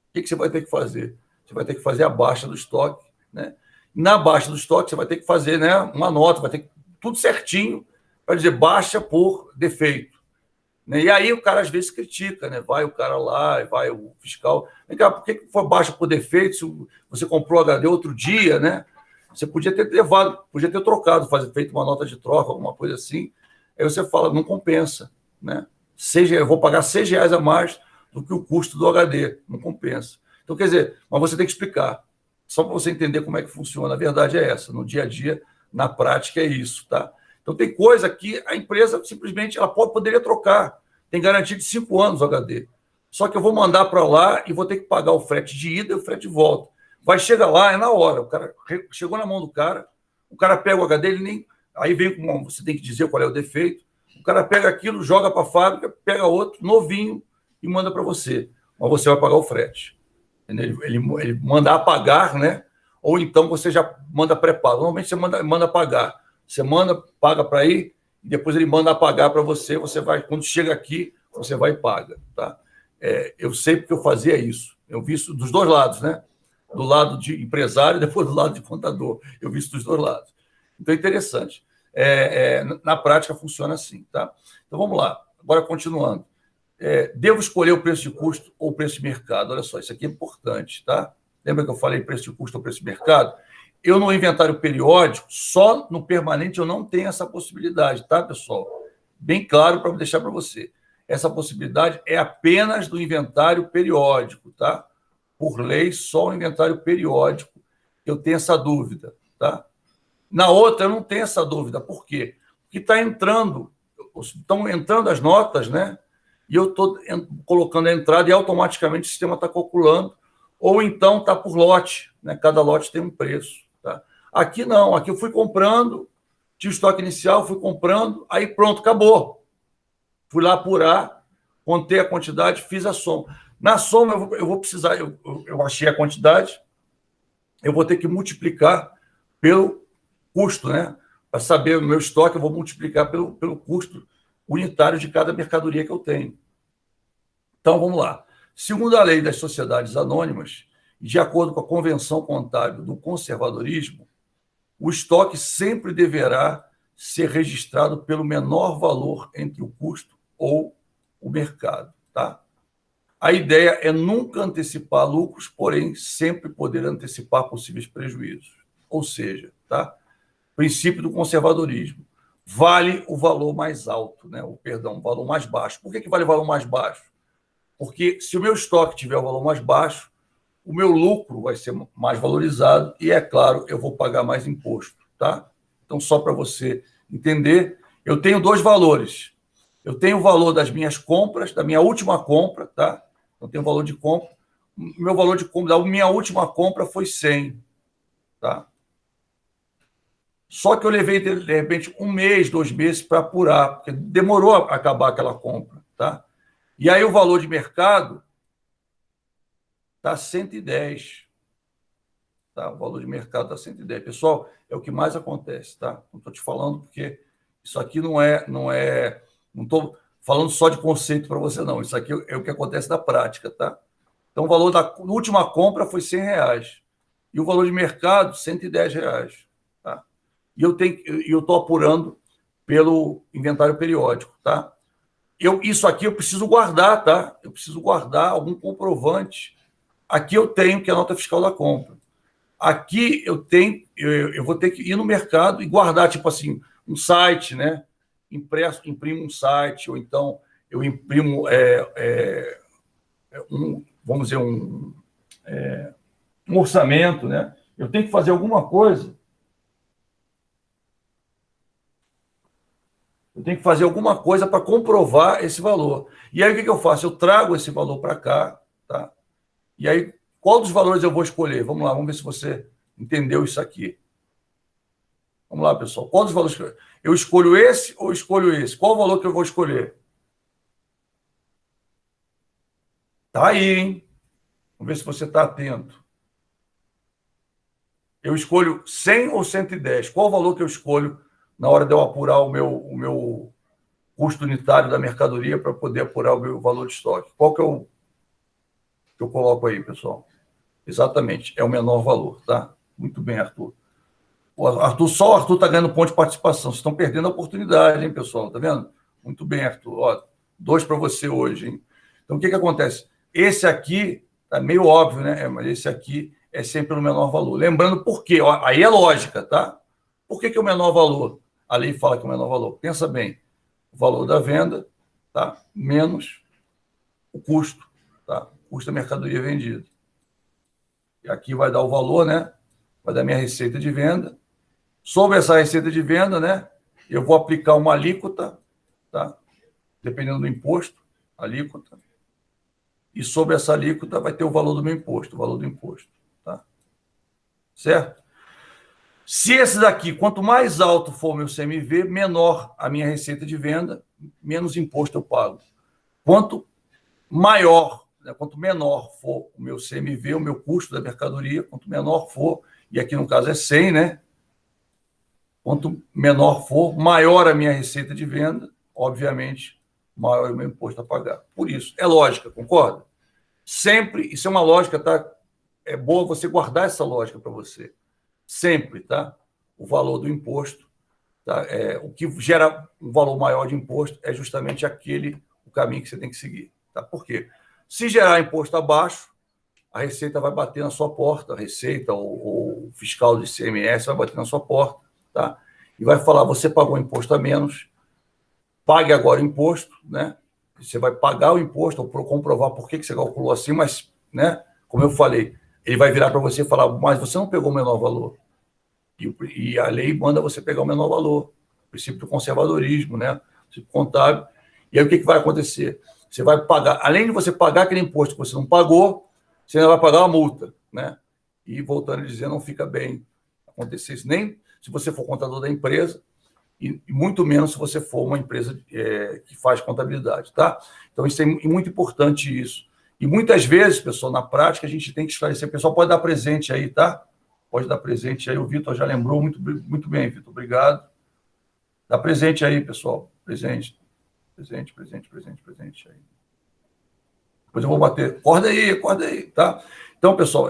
O que você vai ter que fazer? Você vai ter que fazer a baixa do estoque, né? Na baixa do estoque, você vai ter que fazer, né, uma nota, vai ter que tudo certinho para dizer baixa por defeito. Né? E aí o cara às vezes critica, né? Vai o cara lá, vai o fiscal. Vem cá, por que foi baixa por defeito se você comprou o HD outro dia, né? Você podia ter levado, podia ter trocado, feito uma nota de troca, alguma coisa assim. Aí você fala, não compensa, né? Eu vou pagar R$6 a mais do que o custo do HD, não compensa. Então, quer dizer, mas você tem que explicar, só para você entender como é que funciona. A verdade é essa, no dia a dia, na prática é isso, tá? Então, tem coisa que a empresa simplesmente ela poderia trocar, tem garantia de 5 anos o HD. Só que eu vou mandar para lá e vou ter que pagar o frete de ida e o frete de volta. Vai chegar lá, é na hora, o cara chegou na mão do cara, o cara pega o HD, ele nem... Aí vem com você tem que dizer qual é o defeito, o cara pega aquilo, joga para a fábrica, pega outro, novinho, e manda para você. Mas você vai pagar o frete. Ele manda apagar, né? Ou então você já manda pré-pago. Normalmente você manda pagar. Você paga para ir, e depois ele manda apagar para você. Você vai, quando chega aqui, você vai e paga. Tá? Eu sei porque eu fazia isso. Eu vi isso dos dois lados, né? Do lado de empresário e depois do lado de contador. Eu vi isso dos dois lados. Então é interessante. Na prática funciona assim, tá? Então vamos lá. Agora, continuando. Devo escolher o preço de custo ou o preço de mercado? Olha só, isso aqui é importante, tá? Lembra que eu falei preço de custo ou preço de mercado? Eu, no inventário periódico, só no permanente eu não tenho essa possibilidade, tá, pessoal? Bem claro para deixar para você. Essa possibilidade é apenas do inventário periódico, tá? Por lei, só o inventário periódico eu tenho essa dúvida, tá? Na outra, eu não tenho essa dúvida. Por quê? Porque estão entrando as notas, né? E eu estou colocando a entrada e automaticamente o sistema está calculando, ou então está por lote, né? Cada lote tem um preço. Tá? Aqui não, aqui eu fui comprando, tinha o estoque inicial, fui comprando, aí pronto, acabou. Fui lá apurar, contei a quantidade, fiz a soma. Na soma, eu vou precisar, eu achei a quantidade, eu vou ter que multiplicar pelo custo, né? Para saber o meu estoque, eu vou multiplicar pelo custo unitário de cada mercadoria que eu tenho. Então, vamos lá. Segundo a lei das sociedades anônimas, e de acordo com a convenção contábil do conservadorismo, o estoque sempre deverá ser registrado pelo menor valor entre o custo ou o mercado. Tá? A ideia é nunca antecipar lucros, porém sempre poder antecipar possíveis prejuízos. Ou seja, tá? Princípio do conservadorismo. Vale o valor mais alto, né? O valor mais baixo. Por que vale o valor mais baixo? Porque se o meu estoque tiver o valor mais baixo, o meu lucro vai ser mais valorizado e, é claro, eu vou pagar mais imposto. Tá? Então, só para você entender, eu tenho dois valores. Eu tenho o valor das minhas compras, da minha última compra, tá? Eu tenho o valor de compra. O meu valor de compra, da minha última compra foi 100. Tá? Só que eu levei, de repente, 1 mês, 2 meses para apurar, porque demorou a acabar aquela compra. Tá? E aí o valor de mercado está 110. Tá? O valor de mercado está 110. Pessoal, é o que mais acontece. Tá? Não estou te falando porque isso aqui não estou falando só de conceito para você, não. Isso aqui é o que acontece na prática. Tá? Então, o valor da última compra foi R$100. E o valor de mercado, R$110. Tá? E eu estou apurando pelo inventário periódico. Tá? Isso aqui eu preciso guardar, tá? Eu preciso guardar algum comprovante. Aqui eu tenho, que é a nota fiscal da compra. Aqui eu vou ter que ir no mercado e guardar, tipo assim, um site, né? Imprimo um site, ou então eu imprimo, vamos dizer, um orçamento, né? Eu tenho que fazer alguma coisa. Eu tenho que fazer alguma coisa para comprovar esse valor. E aí o que eu faço? Eu trago esse valor para cá, tá? E aí, qual dos valores eu vou escolher? Vamos lá, vamos ver se você entendeu isso aqui. Vamos lá, pessoal. Qual dos valores eu escolho esse ou escolho esse? Qual o valor que eu vou escolher? Tá aí, hein? Vamos ver se você está atento. Eu escolho 100 ou 110? Qual o valor que eu escolho na hora de eu apurar o meu custo unitário da mercadoria para poder apurar o meu valor de estoque? Qual que eu coloco aí, pessoal? Exatamente, é o menor valor, tá? Muito bem, Arthur. Só o Arthur está ganhando ponto de participação. Vocês estão perdendo a oportunidade, hein, pessoal? Tá vendo? Muito bem, Arthur. Ó, 2 para você hoje, hein? Então, o que acontece? Esse aqui, tá meio óbvio, né? Mas esse aqui é sempre o menor valor. Lembrando por quê? Ó, aí é lógica, tá? Por que é o menor valor? A lei fala que é o menor valor. Pensa bem. O valor da venda, tá? Menos o custo, tá? O custo da mercadoria vendida. E aqui vai dar o valor, né? Vai dar minha receita de venda. Sobre essa receita de venda, né? Eu vou aplicar uma alíquota, tá? Dependendo do imposto, alíquota. E sobre essa alíquota vai ter o valor do meu imposto, o valor do imposto, tá? Certo? Se esse daqui, quanto mais alto for o meu CMV, menor a minha receita de venda, menos imposto eu pago. Quanto maior, né, quanto menor for o meu CMV, o meu custo da mercadoria, quanto menor for, e aqui no caso é 100, né? Quanto menor for, maior a minha receita de venda, obviamente, maior o meu imposto a pagar. Por isso, é lógica, concorda? Sempre, isso é uma lógica, tá? É boa você guardar essa lógica para você. Sempre, tá? O valor do imposto Tá? O que gera um valor maior de imposto é justamente o caminho que você tem que seguir. Tá? Por quê? Se gerar imposto abaixo, a Receita vai bater na sua porta, a Receita ou o fiscal do ICMS vai bater na sua porta, tá? E vai falar, você pagou imposto a menos, pague agora o imposto, né? Você vai pagar o imposto ou comprovar por que você calculou assim, mas, né, como eu falei, ele vai virar para você e falar, mas você não pegou o menor valor. E a lei manda você pegar o menor valor. O princípio do conservadorismo, né? O princípio contábil. E aí o que vai acontecer? Você vai pagar, além de você pagar aquele imposto que você não pagou, você ainda vai pagar uma multa, né? E voltando a dizer, não fica bem acontecer isso, nem se você for contador da empresa, e muito menos se você for uma empresa que faz contabilidade, tá? Então, isso é muito importante isso. E muitas vezes, pessoal, na prática, a gente tem que esclarecer. O pessoal pode dar presente aí, tá? Pode dar presente aí. O Vitor já lembrou. Muito bem, Vitor. Obrigado. Dá presente aí, pessoal. Presente aí. Depois eu vou bater. Acorda aí, tá? Então, pessoal,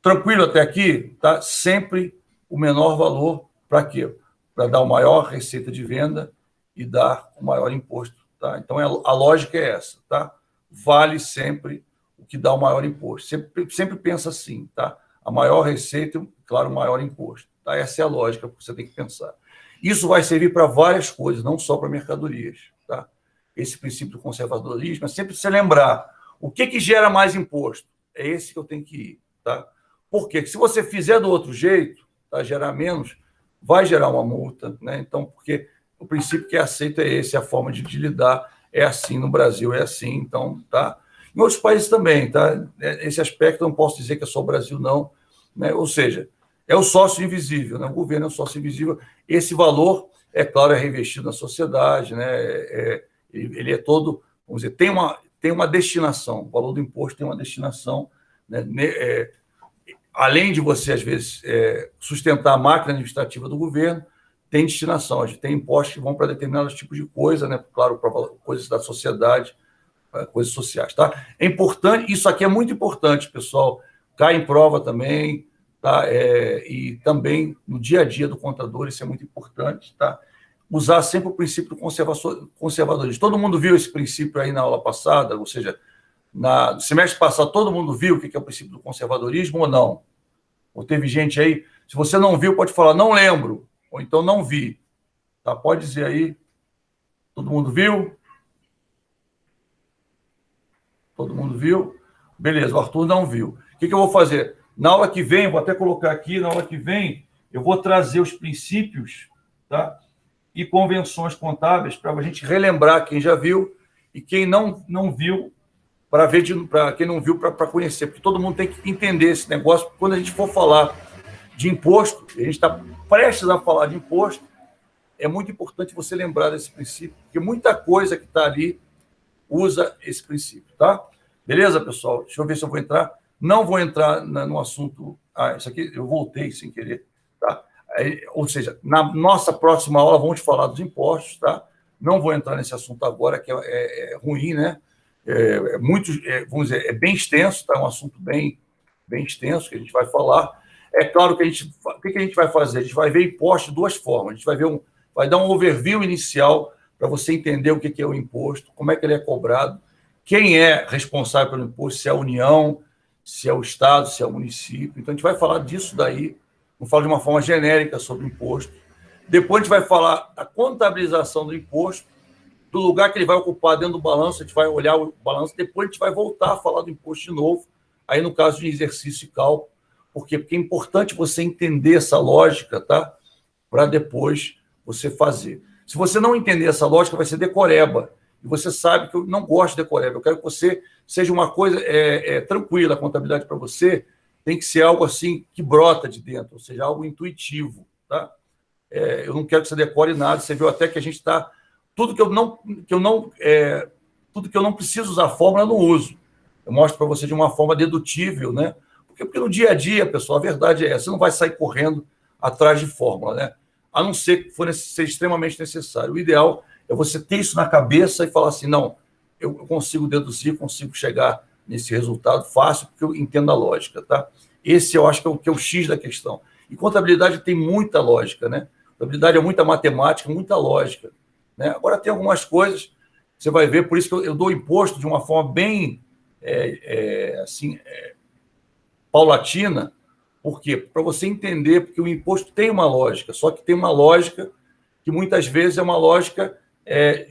tranquilo até aqui, tá? Sempre o menor valor para quê? Para dar a maior receita de venda e dar o maior imposto, tá? Então, a lógica é essa, tá? Vale sempre o que dá o maior imposto. Sempre pensa assim, tá? A maior receita, claro, o maior imposto. Tá? Essa é a lógica que você tem que pensar. Isso vai servir para várias coisas, não só para mercadorias, tá? Esse princípio do conservadorismo é sempre você lembrar o que gera mais imposto. É esse que eu tenho que ir, tá? Por quê? Porque se você fizer do outro jeito, tá, gerar menos, vai gerar uma multa, né? Então, porque o princípio que é aceito é esse, a forma de lidar é assim no Brasil, é assim, então, tá? Em outros países também, tá? Esse aspecto eu não posso dizer que é só o Brasil, não, né? Ou seja, é o sócio invisível, né? O governo é o sócio invisível. Esse valor, é claro, é revestido na sociedade, né? Ele é todo, vamos dizer, tem uma destinação. O valor do imposto tem uma destinação, né? Além de você, às vezes, sustentar a máquina administrativa do governo, tem destinação. A gente tem impostos que vão para determinados tipos de coisa, né? Claro, para coisas da sociedade, coisas sociais, tá? É importante, isso aqui é muito importante, pessoal. Cai em prova também, tá? E também no dia a dia do contador, isso é muito importante, tá? Usar sempre o princípio do conservadorismo. Todo mundo viu esse princípio aí na aula passada, ou seja, no semestre passado, todo mundo viu o que é o princípio do conservadorismo ou não? Ou teve gente aí, se você não viu, pode falar, não lembro, ou então não vi. Tá? Pode dizer aí, todo mundo viu? Todo mundo viu? Beleza, o Arthur não viu. O que eu vou fazer? Na aula que vem, vou até colocar aqui, na aula que vem, eu vou trazer os princípios, tá? E convenções contábeis para a gente relembrar quem já viu e quem não viu, para ver, para quem não viu, para conhecer, porque todo mundo tem que entender esse negócio. Quando a gente for falar de imposto, a gente está prestes a falar de imposto, é muito importante você lembrar desse princípio, porque muita coisa que está ali usa esse princípio, tá? Beleza, pessoal? Deixa eu ver se eu vou entrar. Não vou entrar no assunto... isso aqui eu voltei sem querer, tá? Ou seja, na nossa próxima aula vamos falar dos impostos, tá? Não vou entrar nesse assunto agora, que é ruim, né? Vamos dizer, é bem extenso, tá? É um assunto bem extenso que a gente vai falar. É claro que o que a gente vai fazer? A gente vai ver imposto de duas formas. A gente vai dar um overview inicial para você entender o que é o imposto, como é que ele é cobrado, quem é responsável pelo imposto, se é a União, se é o Estado, se é o município. Então, a gente vai falar disso daí, vamos falar de uma forma genérica sobre o imposto. Depois, a gente vai falar da contabilização do imposto, do lugar que ele vai ocupar dentro do balanço, a gente vai olhar o balanço, depois a gente vai voltar a falar do imposto de novo, aí no caso de exercício e cálculo. Por quê? Porque é importante você entender essa lógica, tá? Para depois você fazer. Se você não entender essa lógica, vai ser decoreba. E você sabe que eu não gosto de decoreba. Eu quero que você seja uma coisa tranquila. A contabilidade para você tem que ser algo assim que brota de dentro, ou seja, algo intuitivo, tá? Eu não quero que você decore nada. Você viu até que a gente está... Tudo que eu não preciso usar fórmula, eu não uso. Eu mostro para você de uma forma dedutível, né? Porque no dia a dia, pessoal, a verdade é essa. Você não vai sair correndo atrás de fórmula, né? A não ser que for ser extremamente necessário. O ideal é você ter isso na cabeça e falar assim, não, eu consigo deduzir, consigo chegar nesse resultado fácil, porque eu entendo a lógica, tá? Esse eu acho que é o X da questão. E contabilidade tem muita lógica, né? Contabilidade é muita matemática, muita lógica, né? Agora tem algumas coisas, você vai ver, por isso que eu dou imposto de uma forma bem paulatina. Por quê? Para você entender, porque o imposto tem uma lógica, só que tem uma lógica que muitas vezes é uma lógica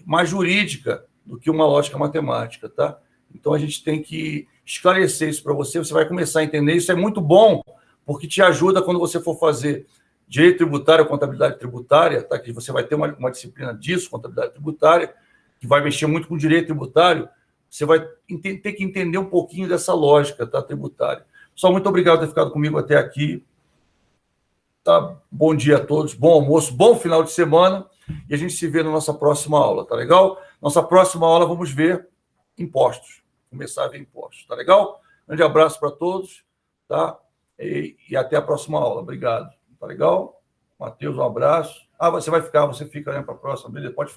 mais jurídica do que uma lógica matemática, tá? Então a gente tem que esclarecer isso para você, você vai começar a entender. Isso é muito bom, porque te ajuda quando você for fazer direito tributário ou contabilidade tributária, tá? Que você vai ter uma disciplina disso, contabilidade tributária, que vai mexer muito com direito tributário. Você vai ter que entender um pouquinho dessa lógica, tá, tributária. Só muito obrigado por ter ficado comigo até aqui. Tá? Bom dia a todos, bom almoço, bom final de semana, e a gente se vê na nossa próxima aula, tá legal? Nossa próxima aula vamos ver impostos, começar a ver impostos, tá legal? Grande abraço para todos, tá? E até a próxima aula. Obrigado. Tá legal? Matheus, um abraço. Você vai ficar, você fica, né, para a próxima, beleza? Pode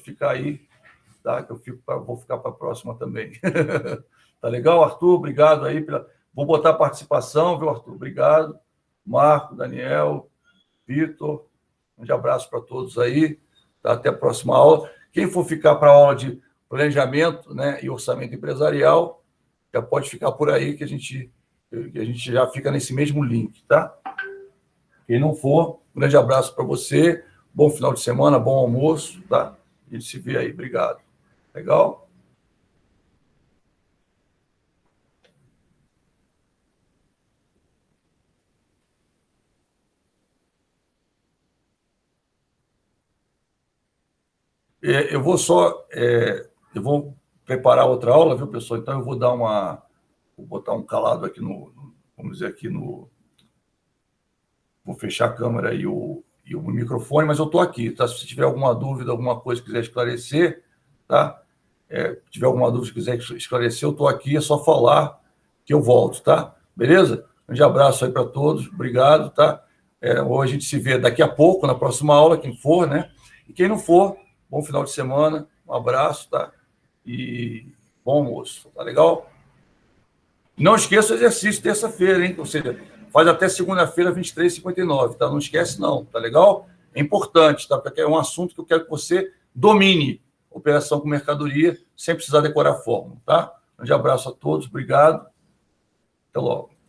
ficar aí, tá? Que vou ficar para a próxima também. Tá legal, Arthur? Obrigado aí Vou botar a participação, viu, Arthur? Obrigado. Marco, Daniel, Vitor, um grande abraço para todos aí, tá? Até a próxima aula. Quem for ficar para a aula de planejamento, né, e orçamento empresarial, já pode ficar por aí, que a gente já fica nesse mesmo link, tá? Quem não for, um grande abraço para você, bom final de semana, bom almoço, tá? A gente se vê aí, obrigado. Legal? Eu vou preparar outra aula, viu, pessoal? Então, eu vou botar um calado aqui vamos dizer, aqui vou fechar a câmera e o microfone, mas eu estou aqui, tá? Se tiver alguma dúvida, alguma coisa que quiser esclarecer, tá? Se tiver alguma dúvida que quiser esclarecer, eu estou aqui, é só falar que eu volto, tá? Beleza? Um grande abraço aí para todos, obrigado, tá? Hoje a gente se vê daqui a pouco, na próxima aula, quem for, né? E quem não for, bom final de semana, um abraço, tá? E bom almoço, tá legal? Não esqueça o exercício terça-feira, hein? Ou seja, faz até segunda-feira, 23h59, tá? Não esquece, não, tá legal? É importante, tá? Porque é um assunto que eu quero que você domine. Operação com mercadoria, sem precisar decorar a fórmula, tá? Um grande abraço a todos, obrigado. Até logo.